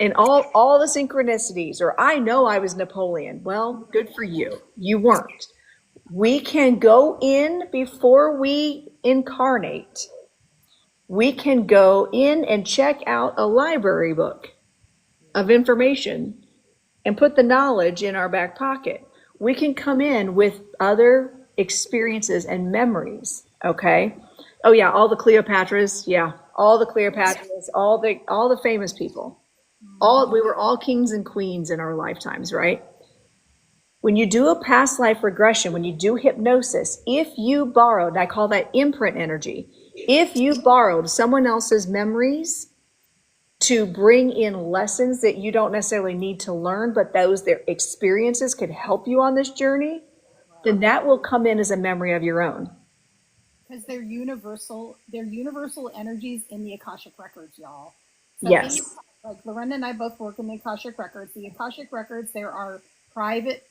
And all the synchronicities, or I know I was Napoleon. Well, good for you. You weren't. We can go in before we incarnate. We can go in and check out a library book of information and put the knowledge in our back pocket. We can come in with other experiences and memories. Okay. Oh yeah, all the Cleopatras. Yeah, all the Cleopatras. All the famous people. We were all kings and queens in our lifetimes, right? When you do a past life regression, when you do hypnosis, if you borrowed, I call that imprint energy, if you borrowed someone else's memories to bring in lessons that you don't necessarily need to learn, but their experiences could help you on this journey, then that will come in as a memory of your own. Because they're universal energies in the Akashic Records, y'all. So yes. Like Lorenda and I both work in the Akashic Records. The Akashic Records, there are private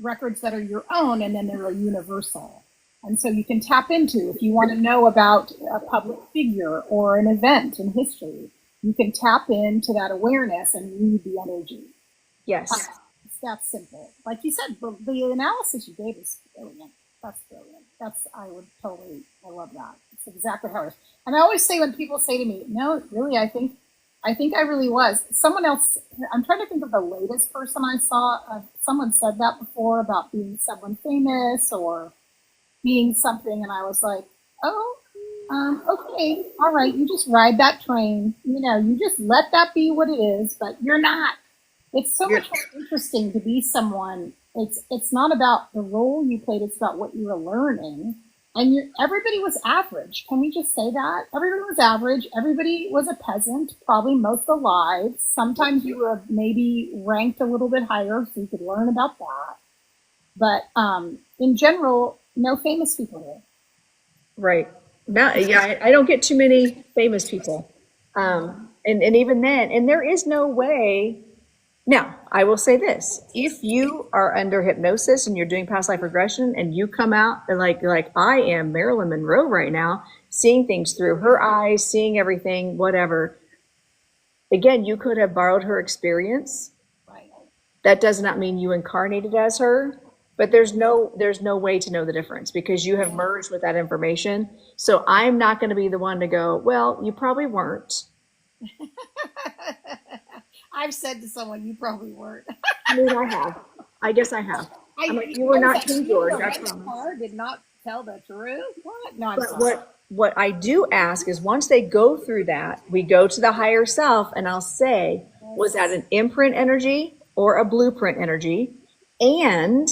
records that are your own, and then there are universal. And so you can tap into, if you want to know about a public figure or an event in history, you can tap into that awareness and read the energy. Yes. It's that simple. Like you said, the analysis you gave is brilliant. That's brilliant. I love that. It's exactly how it is. And I always say when people say to me, no, really, I think I really was. Someone else, I'm trying to think of the latest person I saw. Someone said that before about being someone famous or being something. And I was like, okay, all right. You just ride that train. You just let that be what it is, but you're not. It's so much more interesting to be someone. It's not about the role you played. It's about what you were learning. And everybody was average. Can we just say that? Everybody was average. Everybody was a peasant, probably most alive. Sometimes you were maybe ranked a little bit higher, so you could learn about that. But in general, no famous people here. Right. I don't get too many famous people. And even then, and there is no way. Now, I will say this. If you are under hypnosis and you're doing past life regression and you come out and like I am Marilyn Monroe right now, seeing things through her eyes, seeing everything, whatever. Again, you could have borrowed her experience. Right. That does not mean you incarnated as her, but there's no way to know the difference because you have merged with that information. So I'm not going to be the one to go, well, you probably weren't. I've said to someone, you probably weren't. I mean, I have. I guess I have. You were not King George. Carr did not tell the truth. What? No, what I do ask is once they go through that, we go to the higher self and I'll say, was that an imprint energy or a blueprint energy? And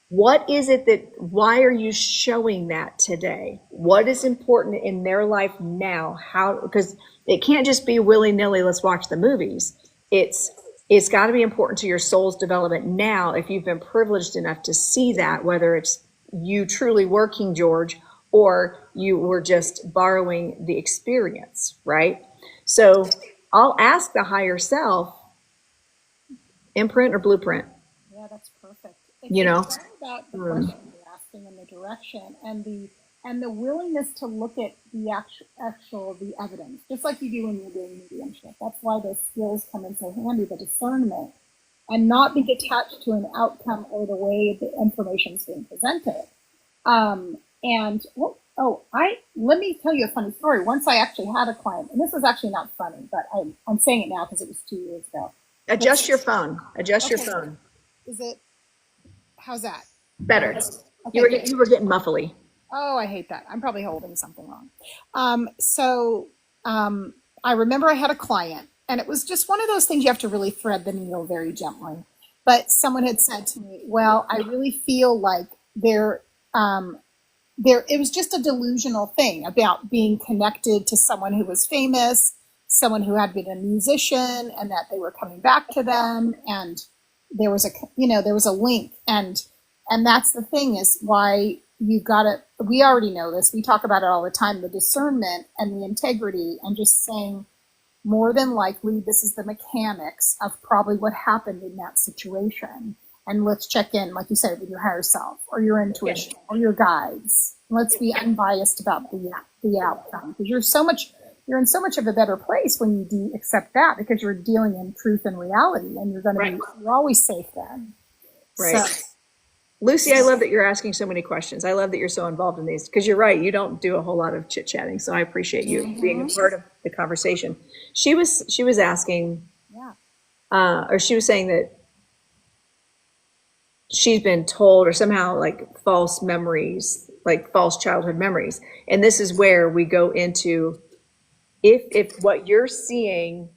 what is it why are you showing that today? What is important in their life now? Because it can't just be willy-nilly, let's watch the movies. It's got to be important to your soul's development now if you've been privileged enough to see that, whether it's you truly were King George or you were just borrowing the experience, right? So I'll ask the higher self, imprint or blueprint? Yeah, that's perfect. It's about the question you're asking and the direction and the and the willingness to look at the the evidence, just like you do when you're doing mediumship. That's why those skills come in so handy, the discernment, and not be attached to an outcome or the way the information is being presented. Let me tell you a funny story. Once I actually had a client, and this was actually not funny, but I'm saying it now because it was 2 years ago. Adjust your phone. Adjust your phone. Is it? How's that? Better. Okay, You were getting muffly. Oh, I hate that. I'm probably holding something wrong. I remember I had a client, and it was just one of those things you have to really thread the needle very gently. But someone had said to me, well, I really feel like it was just a delusional thing about being connected to someone who was famous, someone who had been a musician, and that they were coming back to them. And there was a link. And that's the thing, is why you've got to, we already know this, we talk about it all the time, the discernment and the integrity, and just saying, more than likely, this is the mechanics of probably what happened in that situation. And let's check in, like you said, with your higher self or your intuition or your guides. Let's be unbiased about the outcome, because you're in so much of a better place when you do accept that, because you're dealing in truth and reality, and you're always safe then. Right. So, Lucy, I love that you're asking so many questions. I love that you're so involved in these, because you're right. You don't do a whole lot of chit chatting. So I appreciate you being a part of the conversation. She was asking, or she was saying that she's been told, or somehow like false memories, like false childhood memories. And this is where we go into, if what you're seeing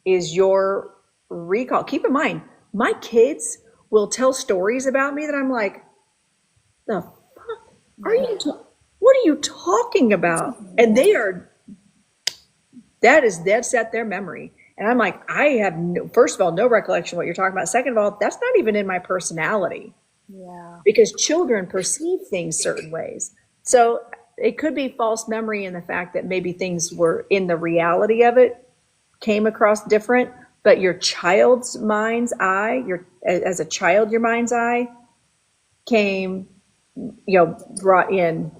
is your recall. Keep in mind, my kids will tell stories about me that I'm like, the fuck are you what are you talking about? And that's set their memory. And I'm like, I have first of all, no recollection of what you're talking about. Second of all, that's not even in my personality. Yeah. Because children perceive things certain ways. So it could be false memory in the fact that maybe things were in the reality of it came across different, but your child's mind's eye, as a child, your mind's eye came, brought in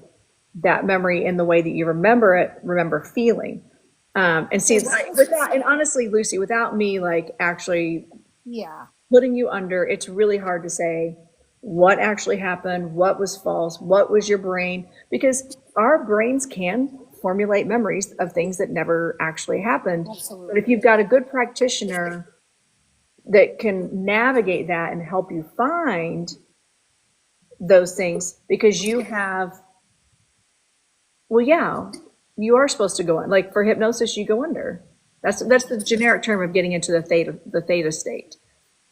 that memory in the way that you remember feeling. And see, and honestly, Lucy, without me like actually putting you under, it's really hard to say what actually happened, what was false, what was your brain, because our brains can formulate memories of things that never actually happened. Absolutely. But if you've got a good practitioner that can navigate that and help you find those things, because you have, you are supposed to go on. Like for hypnosis, you go under. That's the generic term of getting into the theta state.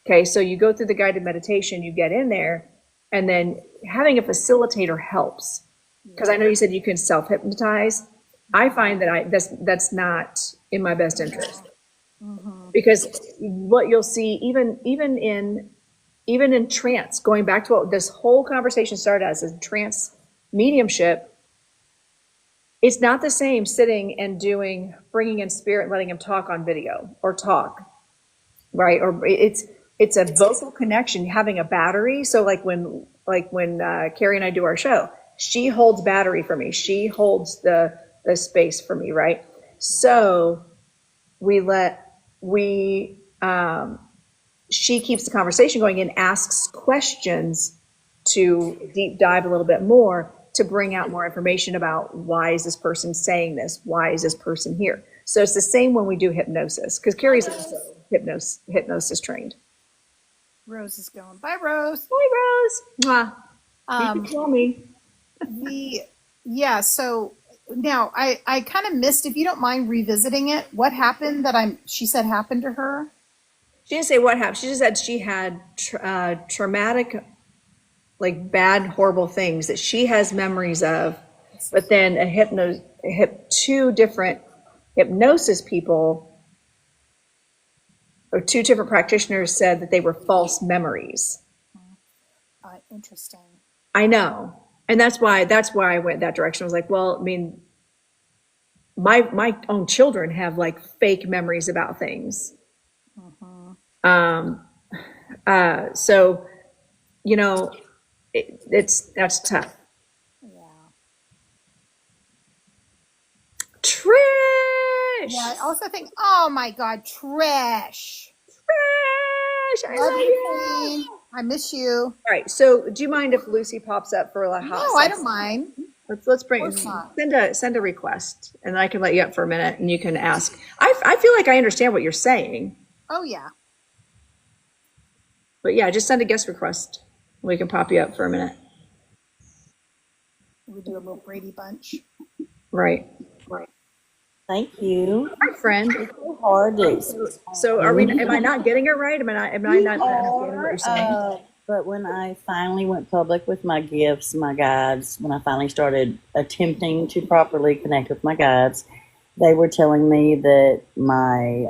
Okay, so you go through the guided meditation, you get in there, and then having a facilitator helps. Because I know you said you can self-hypnotize. I find that that's not in my best interest. Mm-hmm. Because what you'll see, even in trance, going back to what this whole conversation started as, is trance mediumship. It's not the same sitting and bringing in spirit and letting him talk on video or talk, right? Or it's a vocal connection, having a battery. So like when Carrie and I do our show, she holds battery for me. She holds the space for me, right? So she keeps the conversation going and asks questions to deep dive a little bit more, to bring out more information about why is this person saying this? Why is this person here? So it's the same when we do hypnosis, because Carrie's also hypnosis trained. Rose is going. Bye, Rose. Bye, Rose. Mwah. You can call me. So now I kind of missed, if you don't mind revisiting it, what happened she said happened to her? She didn't say what happened. She just said she had traumatic, like bad, horrible things that she has memories of, but then two different hypnosis people, or two different practitioners, said that they were false memories. Interesting. I know. And that's why I went that direction. I was like, well, I mean, my own children have like fake memories about things. So, that's tough. Yeah, I also think, oh my God, Trish. Trish, I Love love you, you. Queen. I miss you. All right. So, do you mind if Lucy pops up for a hot No, I second? don't mind. Let's Of bring course not. send a request, and I can let you up for a minute, and you can ask. I feel like I understand what you're saying, Oh, yeah. but yeah, just send a guest request. We can pop you up for a minute. We do a little Brady Bunch. Right. Thank you. Hi, friend. It's so hard to So, are we? Am I not getting it right? Am I You not understanding what you're saying? but when I finally went public with my gifts, my guides, when I finally started attempting to properly connect with my guides, they were telling me that my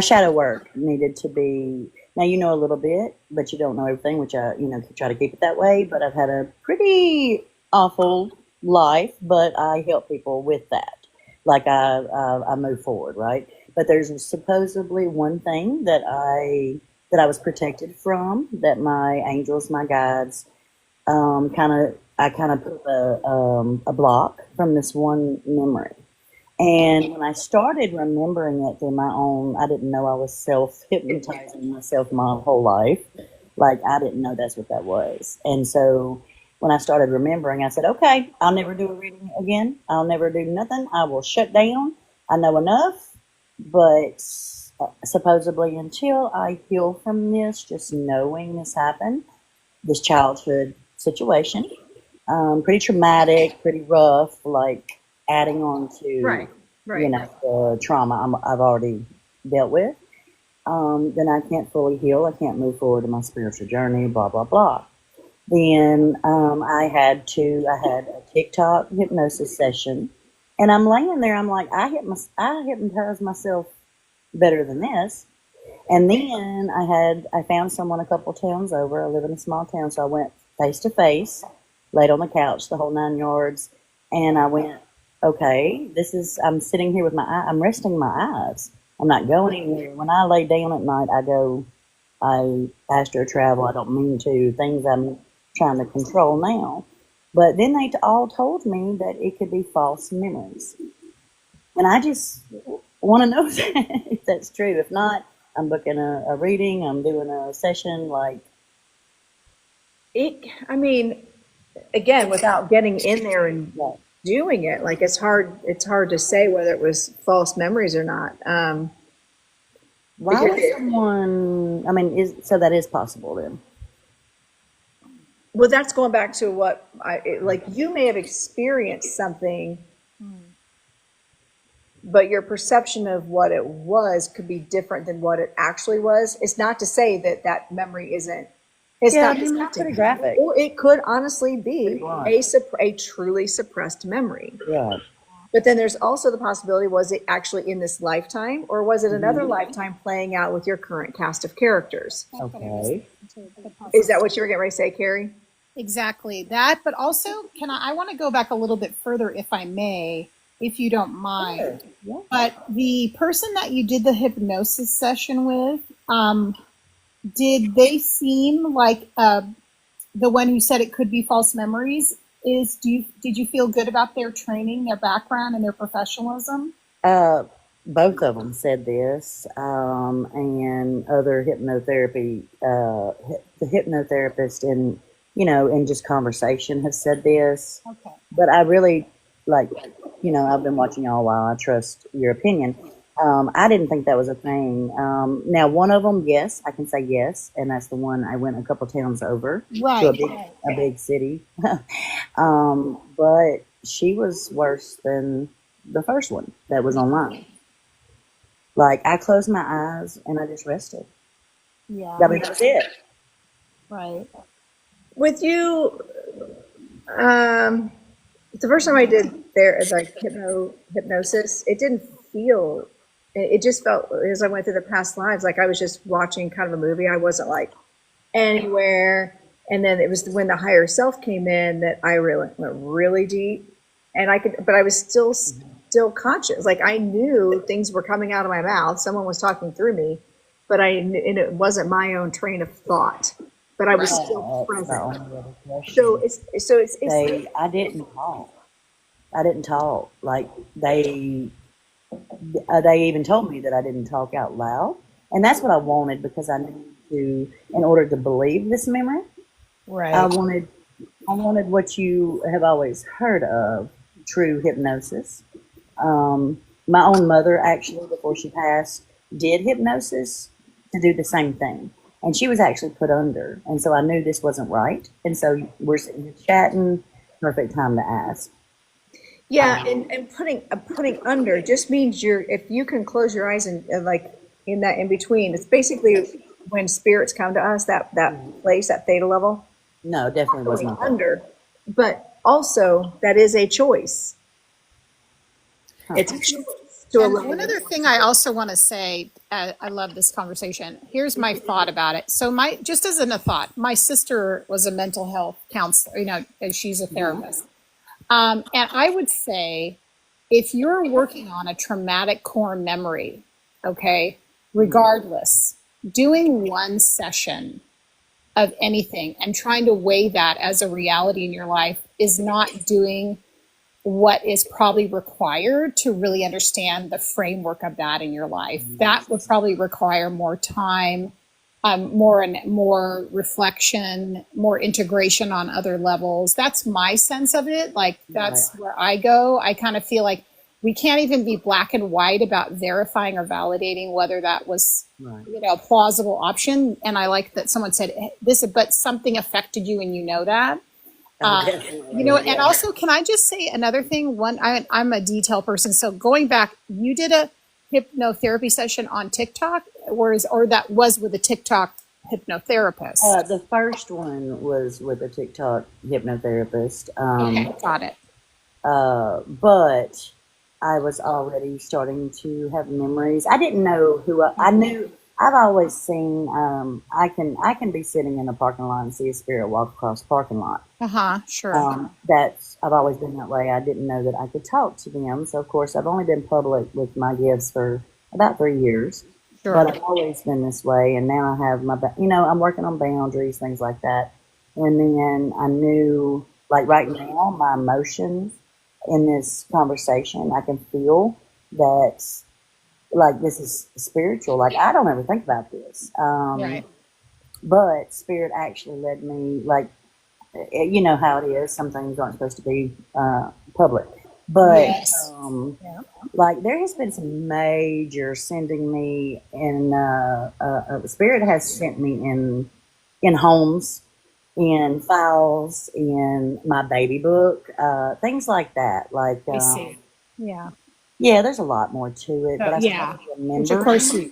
shadow work needed to be. Now you know a little bit, but you don't know everything, which I try to keep it that way. But I've had a pretty awful life, but I help people with that. Like I move forward, right? But there's supposedly one thing that I was protected from, that my angels, my guides, I kind of put a block from this one memory. And when I started remembering it through my own, I didn't know I was self hypnotizing myself my whole life. Like I didn't know that's what that was. And so when I started remembering, I said, okay, I'll never do a reading again. I'll never do nothing. I will shut down. I know enough. But supposedly until I heal from this, just knowing this happened, this childhood situation, pretty traumatic, pretty rough, like adding on to, Right. the trauma I've already dealt with, then I can't fully heal. I can't move forward in my spiritual journey, blah, blah, blah. Then I had a TikTok hypnosis session, and I'm laying there. I'm like, I hypnotized myself better than this. And then I found someone a couple towns over. I live in a small town, so I went face to face, laid on the couch, the whole 9 yards, and I went, okay, I'm sitting here with I'm resting my eyes. I'm not going anywhere. When I lay down at night, I astral travel. I don't mean to, things I'm trying to control now. But then they all told me that it could be false memories. And I just want to know if that's true. If not, I'm booking a reading, I'm doing a session, like. I mean, again, without getting in there and doing it, like it's hard to say whether it was false memories or not. Why would someone, so that is possible then? Well, that's going back to what you may have experienced something, but your perception of what it was could be different than what it actually was. It's not to say that memory isn't. It's not pretty graphic. Or it could honestly be a truly suppressed memory. Yeah. But then there's also the possibility, was it actually in this lifetime, or was it another lifetime playing out with your current cast of characters? Okay. Is that what you were getting ready to say, Carrie? Exactly that. But also, I want to go back a little bit further, if I may, if you don't mind. Sure. Yeah. But the person that you did the hypnosis session with, did they seem like the one who said it could be false memories? Did you feel good about their training, their background, and their professionalism? Both of them said this, and other hypnotherapy, the hypnotherapist in just conversation have said this. Okay. But I really, I've been watching y'all a while. I trust your opinion. I didn't think that was a thing. Now, one of them, yes, I can say yes, and that's the one I went a couple towns over to a big city. But she was worse than the first one that was online. Like, I closed my eyes and I just rested. Yeah. I mean, that was it. Right. With you, the first time I did hypnosis, it didn't feel. It just felt, as I went through the past lives, like I was just watching kind of a movie. I wasn't like anywhere. And then it was when the higher self came in that I really went really deep, and but I was still conscious. Like I knew things were coming out of my mouth. Someone was talking through me, but and it wasn't my own train of thought. But I was still present. So it's I didn't talk. Like They even told me that I didn't talk out loud, and that's what I wanted because I needed to, in order to believe this memory, I Right. wanted what you have always heard of, true hypnosis. My own mother, actually, before she passed, did hypnosis to do the same thing. And she was actually put under. And so I knew this wasn't right. And so we're sitting here chatting, perfect time to ask. Yeah, and putting under just means if you can close your eyes and like in that in between, it's basically when spirits come to us, that place, that theta level, No, definitely was going not that. under. But also that is a choice. It's a choice to And allow one other thing I also want to say, I love this conversation. Here's my thought about it. So just as in a thought, my sister was a mental health counselor, and she's a therapist. And I would say, if you're working on a traumatic core memory, okay, regardless, doing one session of anything and trying to weigh that as a reality in your life is not doing what is probably required to really understand the framework of that in your life. That would probably require more time, more reflection, more integration on other levels. That's my sense of it. Like that's where I go. I kind of feel like we can't even be black and white about verifying or validating whether that was, a plausible option. And I like that someone said this, but something affected you and you know that. And also, can I just say another thing? I'm a detail person. So going back, you did a hypnotherapy session on TikTok, or that was with a TikTok hypnotherapist? The first one was with a TikTok hypnotherapist. Okay, got it. But I was already starting to have memories. I didn't know I knew. I've always seen. I can be sitting in a parking lot and see a spirit walk across the parking lot. Sure. I've always been that way. I didn't know that I could talk to them. So of course I've only been public with my gifts for about 3 years. Sure. But I've always been this way, and now I have I'm working on boundaries, things like that. And then I knew, like right now, my emotions in this conversation, I can feel that, like, this is spiritual. Like, I don't ever think about this. Right. But Spirit actually led me, like, you know how it is. Some things aren't supposed to be public. But, Yes. like, there has been some major sending me in, Spirit has sent me in homes, in files, in my baby book, things like that. Like, I see. Yeah. yeah, there's a lot more to it, but I Yeah. started to remember. Which of course which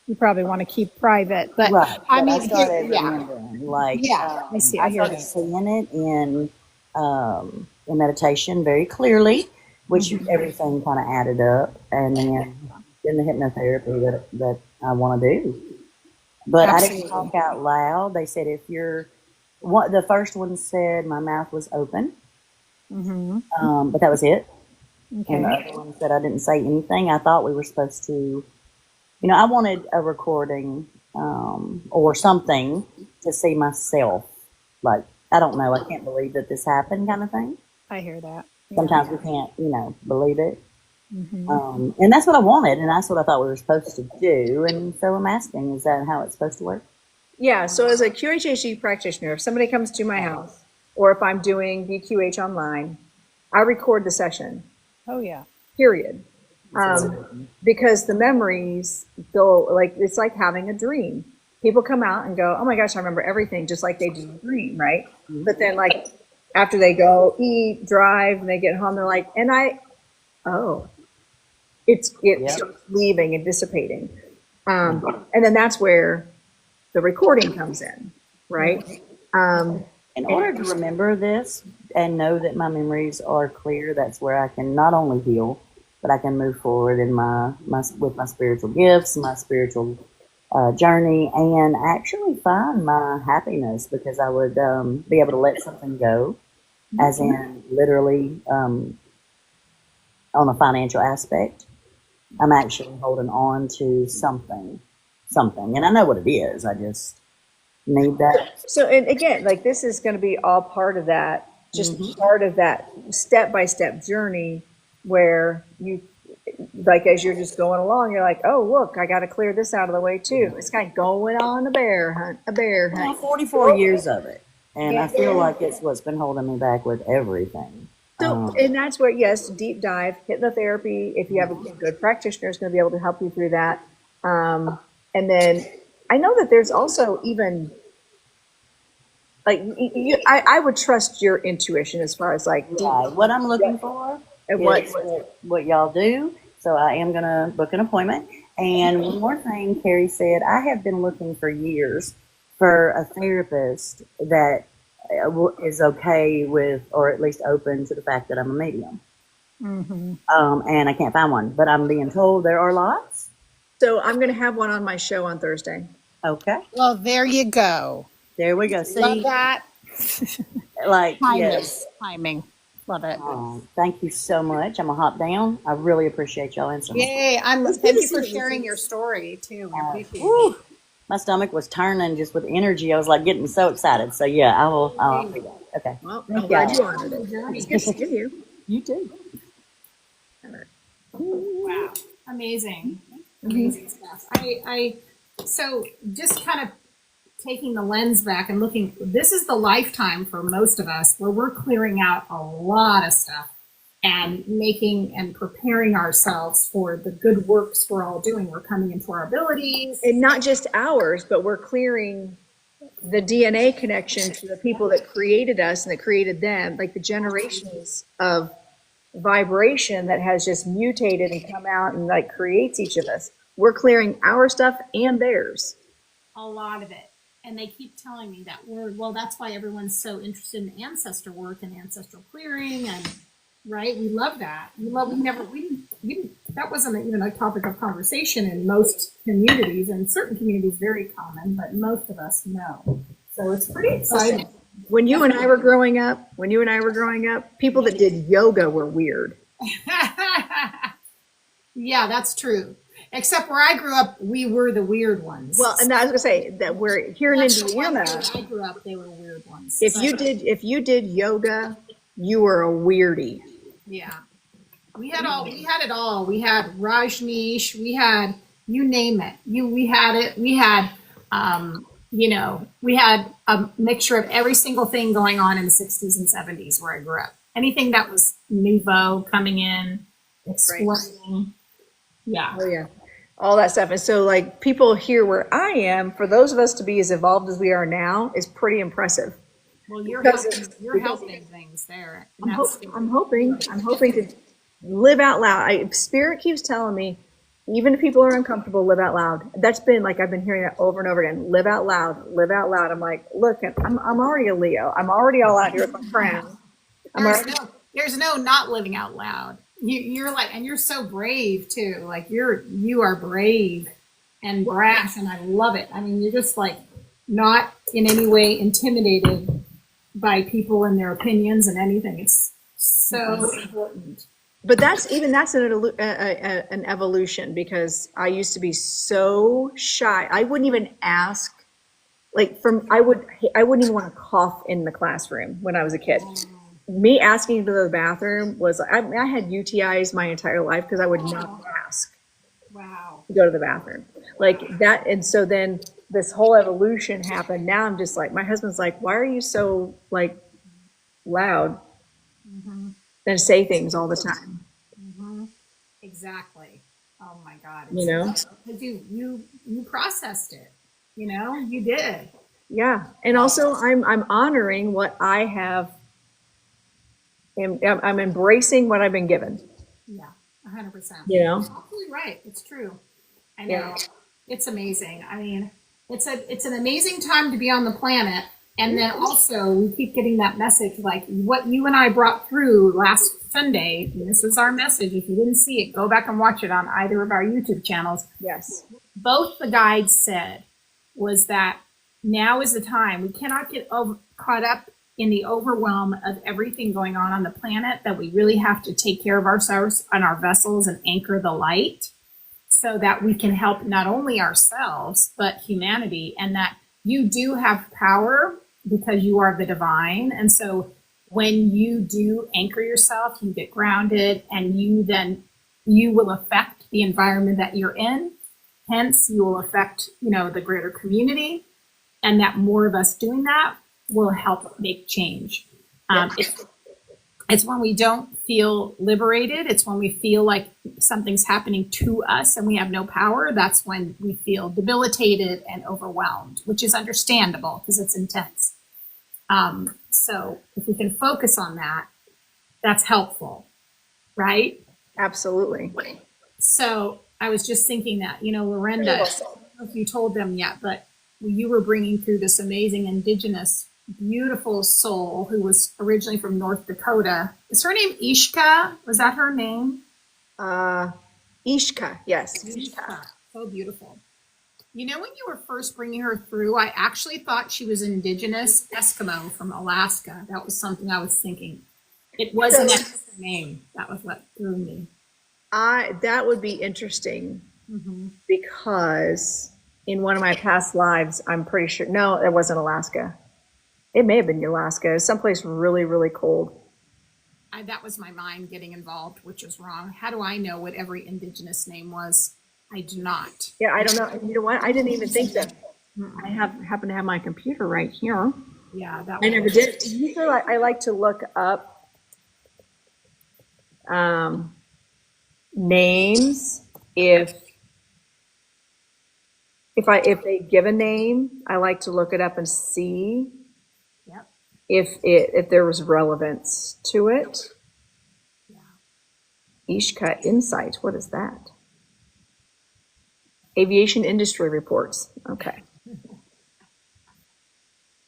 you probably want to keep private, but Right. I But mean, I started remembering. Like, I see. I hear started that. seeing it in meditation very clearly, which everything kind of added up, and then in the hypnotherapy that I want to do. But I didn't talk out loud. They said the first one said my mouth was open, but that was it. Okay. And the other one said I didn't say anything. I thought we were supposed to, I wanted a recording or something to see myself. Like, I don't know, I can't believe that this happened kind of thing. I hear that. Yeah. Sometimes we can't, believe it. And that's what I wanted, and that's what I thought we were supposed to do. And so I'm asking, is that how it's supposed to work? Yeah, so as a QHHE practitioner, if somebody comes to my house, or if I'm doing BQH online, I record the session. Oh yeah. Period. Because the memories go, like, it's like having a dream. People come out and go, oh my gosh, I remember everything just like they do in a dream, right? But then, like, after they go eat, drive, and they get home, they're like, it starts leaving and dissipating. And then that's where the recording comes in, right? In order to remember this and know that my memories are clear, that's where I can not only heal, but I can move forward in with my spiritual gifts, my spiritual journey, and actually find my happiness, because I would be able to let something go, as in literally on a financial aspect. I'm actually holding on to something, and I know what it is. I just need that. So, and again, like, this is going to be all part of that, just part of that step-by-step journey where like as you're just going along, you're like, oh look, I got to clear this out of the way too. It's kind of going on a bear hunt, Well, 44 years of it. And I feel like it's what's been holding me back with everything. So, and that's where, yes, deep dive, hypnotherapy, if you have a good practitioner, is going to be able to help you through that. And then I know that there's also even, like, I would trust your intuition as far as like, Right. What I'm looking for and is what y'all do. So I am going to book an appointment. And one more thing, Carrie said, I have been looking for years for a therapist that is okay with, or at least open to the fact that I'm a medium. And I can't find one, but I'm being told there are lots. So I'm going to have one on my show on Thursday. Okay. Well, there you go. There we go. See, Love that. like, Timing. yes. Timing. Love it. Thank you so much. I'm going to hop down. I really appreciate y'all answering. Yay. Thank you for sharing your story too. We appreciate it. My stomach was turning just with energy. I was like getting so excited. So yeah, I'll do that. Okay. Well, Thank I'm glad y'all. you honored it. It's good to see you. You too. Wow, amazing, amazing stuff. So just kind of taking the lens back and looking, this is the lifetime for most of us where we're clearing out a lot of stuff and making and preparing ourselves for the good works we're all doing. We're coming into our abilities. And not just ours, but we're clearing the DNA connection to the people that created us and that created them, like the generations of vibration that has just mutated and come out and like creates each of us. We're clearing our stuff and theirs. A lot of it. And they keep telling me that that's why everyone's so interested in ancestor work and ancestral clearing, and right, we love that. We didn't, that wasn't even a topic of conversation in most communities, and certain communities very common, but most of us know. So it's pretty exciting. When you and I were growing up, people that did yoga were weird. Yeah, that's true. Except where I grew up, we were the weird ones. Well, and I was gonna say that we're here in Indiana. Where I grew up, they were weird ones. If you did yoga, you were a weirdie. Yeah. We had it all. We had Rajneesh, we had, you name it. We had it. We had we had a mixture of every single thing going on in the 60s and 70s where I grew up. Anything that was nouveau coming in, exploding. Right. Yeah. Oh yeah. All that stuff. And so like people here where I am, for those of us to be as evolved as we are now is pretty impressive. Well, you're helping things there. I'm hoping to live out loud. Spirit keeps telling me, even if people are uncomfortable, live out loud. That's been like, I've been hearing that over and over again. Live out loud, live out loud. I'm like, look, I'm already a Leo. I'm already all out here with my friends. There's no not living out loud. You're like, and you're so brave too. Like you are brave and brash, and I love it. I mean, you're just like not in any way intimidated by people and their opinions and anything. It's so important. But that's an evolution, because I used to be so shy. I wouldn't even ask. I wouldn't even want to cough in the classroom when I was a kid. Me asking to go to the bathroom was, I had UTIs my entire life because I would not ask. Wow. To go to the bathroom like that. And so then this whole evolution happened. Now I'm just like, my husband's like, why are you so like loud and say things all the time? Exactly. Oh my God. Because you processed it, you did. Yeah. And also I'm honoring what I have. I'm embracing what I've been given. Yeah, 100%. Absolutely right. It's true. I know. Yeah. It's amazing. I mean, it's an amazing time to be on the planet. And then also we keep getting that message, like what you and I brought through last Sunday. And this is our message. If you didn't see it, go back and watch it on either of our YouTube channels. Yes. Both the guides said was that now is the time. We cannot get caught up in the overwhelm of everything going on the planet, that we really have to take care of ourselves and our vessels and anchor the light so that we can help not only ourselves, but humanity. And that you do have power because you are the divine. And so when you do anchor yourself, you get grounded, and you then you will affect the environment that you're in. Hence, you will affect, the greater community, and that more of us doing that will help make change. It's when we don't feel liberated. It's when we feel like something's happening to us and we have no power. That's when we feel debilitated and overwhelmed, which is understandable because it's intense. So if we can focus on that, that's helpful, right? Absolutely. So I was just thinking that, Lorenda, I don't know if you told them yet, but you were bringing through this amazing indigenous, beautiful soul who was originally from North Dakota. Is her name Ishka? Was that her name? Ishka, yes. Ishka. So beautiful. When you were first bringing her through, I actually thought she was indigenous Eskimo from Alaska. That was something I was thinking. It wasn't her name. That was what threw me. That would be interesting because in one of my past lives, I'm pretty sure, no, it wasn't Alaska. It may have been Alaska, someplace really, really cold. That was my mind getting involved, which was wrong. How do I know what every indigenous name was? I do not. Yeah, I don't know. You know what? I didn't even think that. I happen to have my computer right here. Yeah, I never did. Usually, I like to look up names if they give a name. I like to look it up and see if there was relevance to it. Ishka Insight. What is that? Aviation industry reports. Okay.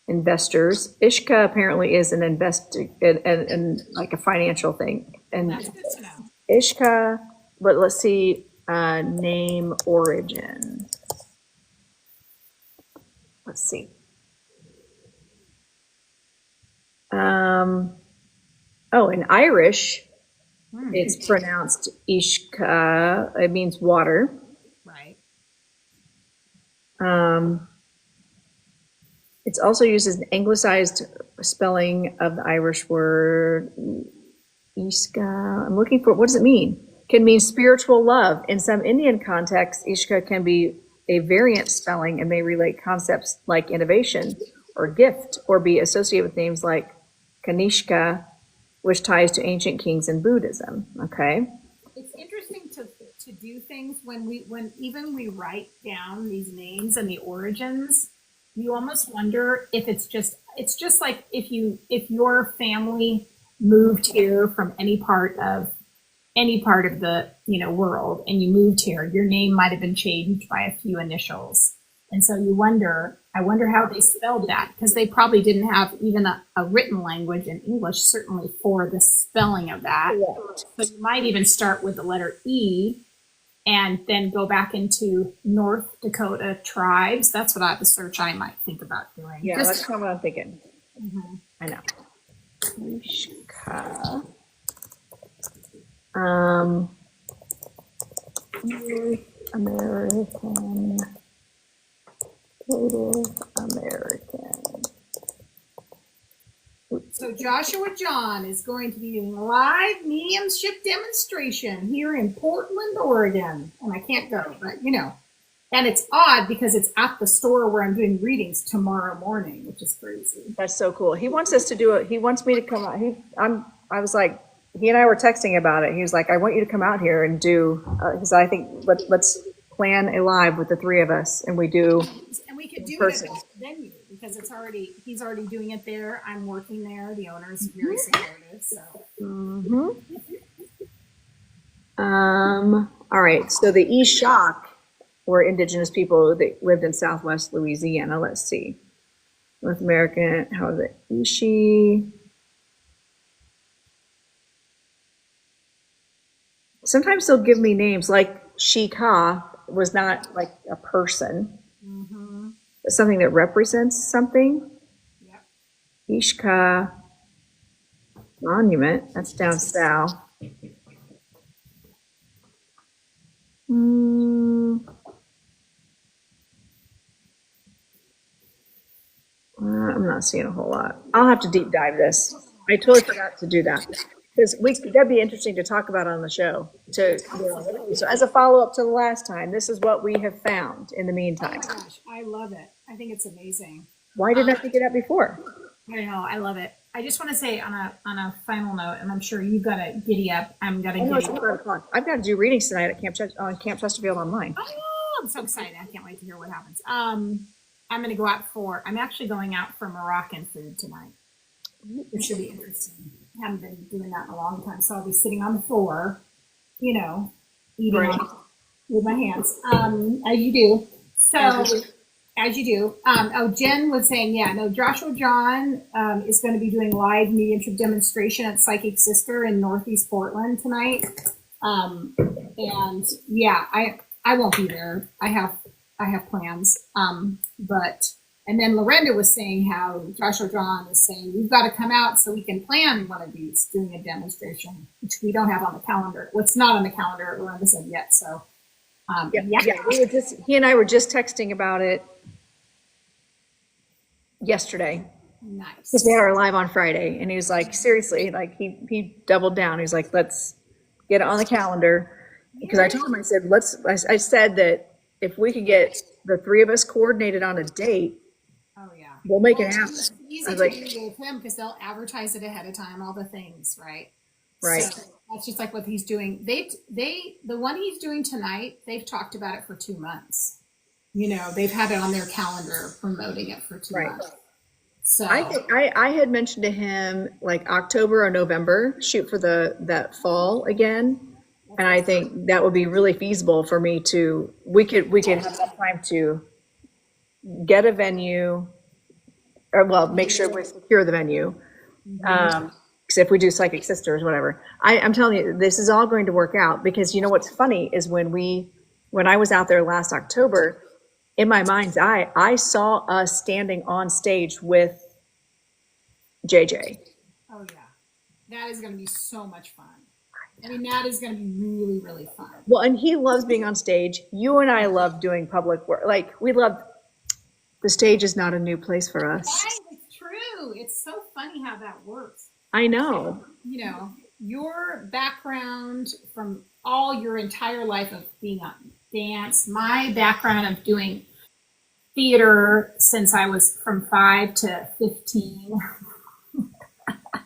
Investors. Ishka apparently is an and like a financial thing. And That's good to know. Ishka, but let's see, name origin. Let's see. In Irish, it's pronounced Ishka. It means water. Right. It's also used as an anglicized spelling of the Irish word Ishka. I'm looking for, what does it mean? Can mean spiritual love. In some Indian contexts, Ishka can be a variant spelling and may relate concepts like innovation or gift, or be associated with names like Kanishka, which ties to ancient kings in Buddhism. Okay. It's interesting to do things when we write down these names and the origins. You almost wonder if it's just like if your family moved here from any part of the world, and you moved here, your name might have been changed by a few initials, and so I wonder how they spelled that, because they probably didn't have even a written language in English, certainly for the spelling of that. So you might even start with the letter E and then go back into North Dakota tribes. That's the search I might think about doing. Yeah, that's kind of what I'm thinking. I know. North American, Native American. So Joshua John is going to be doing a live mediumship demonstration here in Portland, Oregon. And I can't go, but and it's odd because it's at the store where I'm doing readings tomorrow morning, which is crazy. That's so cool. He wants us to do it. He wants me to come out. I was like, he and I were texting about it. He was like, I want you to come out here and do, because I think let's plan a live with the three of us, and we do. And we could do it at the venue because he's already doing it there. I'm working there. The owner is very supportive. So. All right. So the Eshok were indigenous people that lived in Southwest Louisiana. Let's see. North American. How is it? Ishi. Sometimes they'll give me names like Shika was not like a person, but something that represents something. Yep. Ishka Monument, that's down south. I'm not seeing a whole lot. I'll have to deep dive this. I totally forgot to do that. because that'd be interesting to talk about on the show. So as a follow up to the last time, this is what we have found in the meantime. Oh my gosh, I love it. I think it's amazing. Why didn't I think of that before? I know, I love it. I just want to say on a final note, and I'm sure you've got to giddy up. I'm gonna I know it's giddy 5 up. o'clock. I've got to do readings tonight at Camp Chesterfield online. Oh, I'm so excited! I can't wait to hear what happens. I'm gonna go out for. I'm actually going out for Moroccan food tonight. It should be interesting. I haven't been doing that in a long time, so I'll be sitting on the floor, eating Right. with my hands, as you do. So, as you do. Jen was saying, yeah, no, Joshua John is going to be doing live mediumship demonstration at Psychic Sister in Northeast Portland tonight. And yeah, I won't be there. I have plans. And then Lorenda was saying how Joshua John is saying, we've got to come out so we can plan one of these, doing a demonstration, which we don't have on the calendar. What's not on the calendar, Lorenda said yet. So, He and I were just texting about it yesterday. Nice. Because we had our live on Friday, and he was like, seriously, like he doubled down. He's like, let's get it on the calendar. Because I told him, I said, I said that if we could get the three of us coordinated on a date, Oh yeah, we'll make it happen. It's easy I was to like, do with him because they'll advertise it ahead of time, all the things, right? Right. So that's just like what he's doing. The one he's doing tonight, they've talked about it for 2 months. They've had it on their calendar, promoting it for 2 Right. months. So I think I had mentioned to him like October or November, shoot for that fall again. And I think that would be really feasible for me to, we could have enough time to get a venue, or well, make sure we secure the venue. Because if we do Psychic Sisters, whatever, I'm telling you, this is all going to work out. Because you know what's funny is when I was out there last October, in my mind's eye, I saw us standing on stage with JJ. oh yeah, that is going to be so much fun. I mean, that is going to be really, really fun. Well, and he loves being on stage. You and I love doing public work. Like, we love, the stage is not a new place for us. Right, it's true. It's so funny how that works. I know. Your background from all your entire life of being on dance, my background of doing theater since I was from 5 to 15.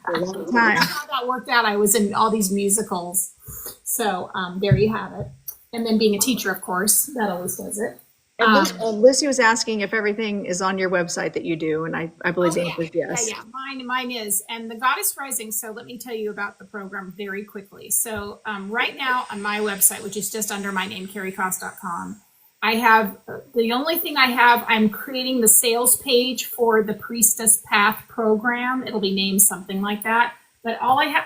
For a long time. How that worked out. I was in all these musicals. So there you have it. And then being a teacher, of course, that always does it. And Lucy was asking if everything is on your website that you do, and I believe the answer is yes. Yeah. Mine is. And the Goddess Rising, so let me tell you about the program very quickly. So right now on my website, which is just under my name, careykaas.com, I have, the only thing I'm creating the sales page for the Priestess Path program. It'll be named something like that. But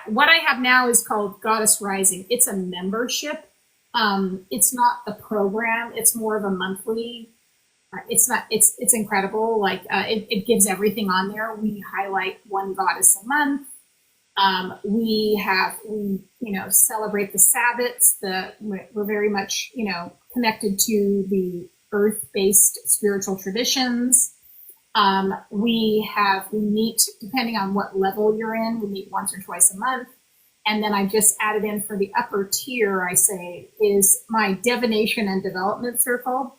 what I have now is called Goddess Rising. It's a membership. It's not the program. It's more of a monthly. It's incredible. Like it gives everything on there. We highlight one goddess a month. We celebrate the Sabbats. We're very much, connected to the earth-based spiritual traditions. We meet, depending on what level you're in, we meet once or twice a month. And then I just added in for the upper tier, I say, is my divination and development circle.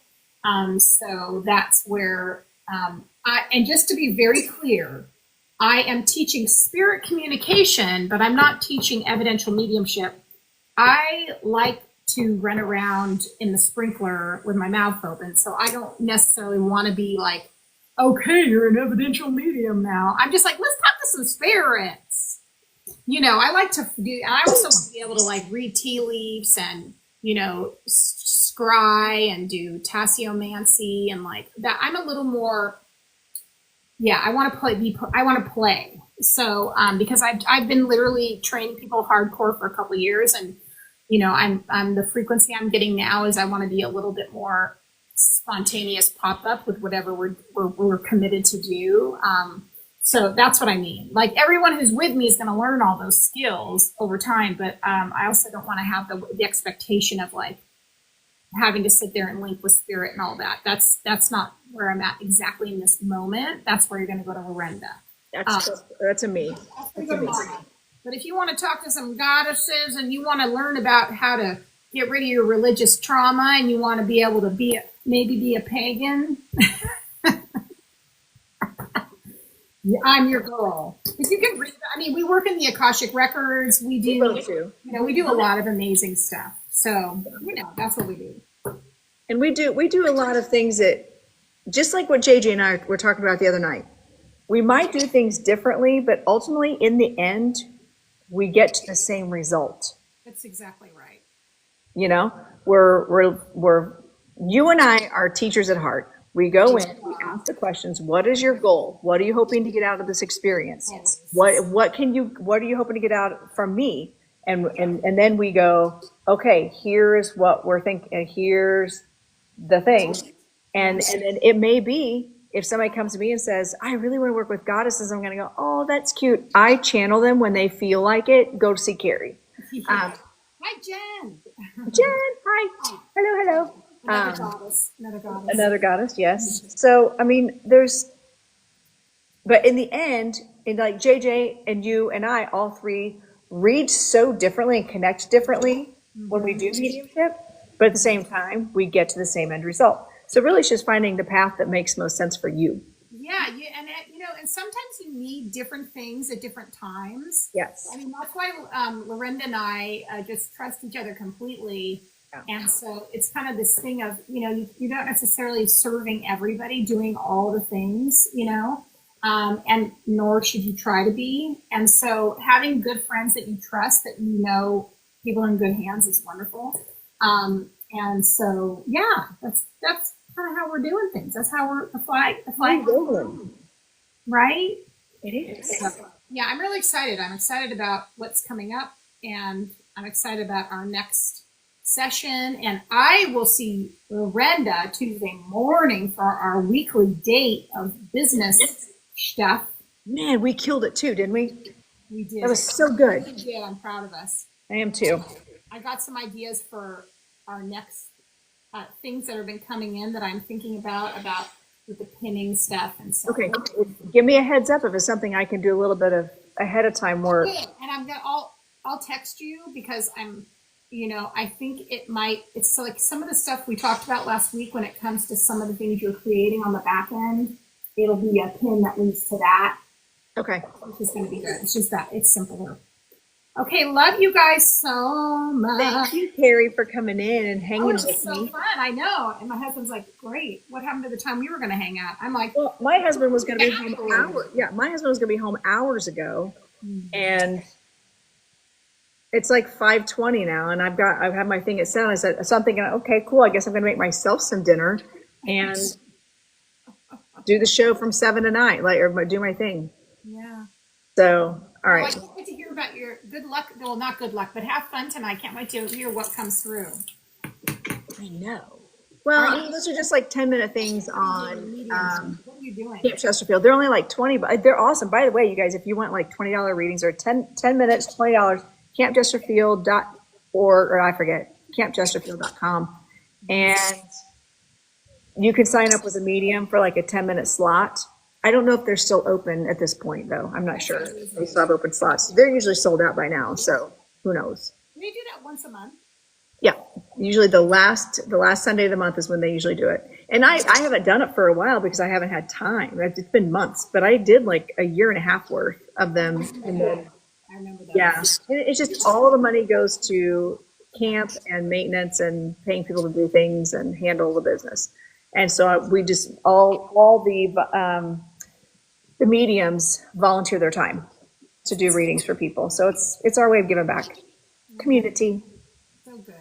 So that's where, and just to be very clear, I am teaching spirit communication, but I'm not teaching evidential mediumship. I like to run around in the sprinkler with my mouth open. So I don't necessarily want to be like, okay, you're an evidential medium now. I'm just like, let's talk to some spirits. I like to do, I also want to be able to like read tea leaves and, scry and do tasseomancy and like that. I'm a little more, I want to play. So, because I've been literally training people hardcore for a couple of years, and, I'm the frequency I'm getting now is I want to be a little bit more spontaneous pop up with whatever we're committed to do. So that's what I mean. Like everyone who's with me is going to learn all those skills over time, but I also don't want to have the expectation of like having to sit there and link with spirit and all that. That's not where I'm at exactly in this moment. That's where you're going to go to Lorenda. That's a me. That's a me. But if you want to talk to some goddesses and you want to learn about how to get rid of your religious trauma and you want to be able to maybe be a pagan, I'm your girl. If you can read, I mean, we work in the Akashic Records. We do, we do a lot of amazing stuff. So, that's what we do. And we do a lot of things that, just like what JJ and I were talking about the other night, we might do things differently, but ultimately in the end, we get to the same result. That's exactly right. You know, we're you and I are teachers at heart. We go in, we ask the questions. What is your goal? What are you hoping to get out of this experience? What are you hoping to get out from me? And then we go, okay, here's what we're thinking. Here's the thing. And then it may be, if somebody comes to me and says, I really want to work with goddesses, I'm going to go, oh, that's cute. I channel them when they feel like it. Go to see Carey. Hi, Jen. Jen, hi. Hello. Another goddess. Another goddess, yes. So, I mean, but in the end, like JJ and you and I, all three read so differently and connect differently when we do mediumship, but at the same time, we get to the same end result. So really it's just finding the path that makes most sense for you. Yeah, and sometimes you need different things at different times. Yes. I mean, that's why Lorenda and I just trust each other completely. Yeah. And so it's kind of this thing of, you're not necessarily serving everybody, doing all the things, and nor should you try to be. And so having good friends that you trust, that people in good hands is wonderful. And so, yeah, that's kind of how we're doing things. That's how we're the flag, right? It is. So, yeah, I'm really excited. I'm excited about what's coming up, and I'm excited about our next session. And I will see Lorenda Tuesday morning for our weekly date of business stuff. Man, we killed it too, didn't we? We did. That was so good. We did. I'm proud of us. I am too. I got some ideas for our next things that have been coming in that I'm thinking about with the pinning stuff and stuff. Okay, give me a heads up if it's something I can do a little bit of ahead of time work. Yeah, and I'll text you because I'm, I think it's like some of the stuff we talked about last week when it comes to some of the things you're creating on the back end. It'll be a pin that leads to that. Okay. Which is going to be good. It's just that it's simpler. Okay, love you guys so much. Thank you, Carey, for coming in and hanging with me. It was so fun, I know. And my husband's like, great. What happened to the time we were going to hang out? I'm like, well, my husband was going to be home hours. Yeah, my husband was going to be home hours ago, and it's like 5:20 now, and I've had my thing at 7. I said something. Okay, cool. I guess I'm going to make myself some dinner and do the show from 7 to 9, or do my thing. Yeah. So, all right. Well, I can't wait to hear about your good luck. Well, not good luck, but have fun tonight. Can't wait to hear what comes through. I know. Well, those are just like 10-minute things on what are you doing? Camp Chesterfield. They're only like 20, but they're awesome. By the way, you guys, if you want like $20 readings or 10 minutes, $20, campchesterfield.org, or I forget, campchesterfield.com. And you can sign up with a medium for like a 10-minute slot. I don't know if they're still open at this point, though. I'm not sure. They still have open slots. They're usually sold out by now, so who knows? They do that once a month. Yeah, usually the last Sunday of the month is when they usually do it. And I haven't done it for a while because I haven't had time. It's been months, but I did like a year and a half worth of them. And then, I remember that. yeah, it's just all the money goes to camp and maintenance and paying people to do things and handle the business. And so we just all the mediums volunteer their time to do readings for people. So it's our way of giving back. Community. So good.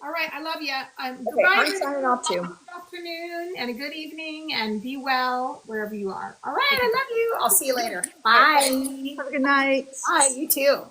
All right. I love you. Okay, I'm signing off too. Good afternoon and a good evening, and be well wherever you are. All right. I love you. I'll see you later. Bye. Have a good night. Bye. You too.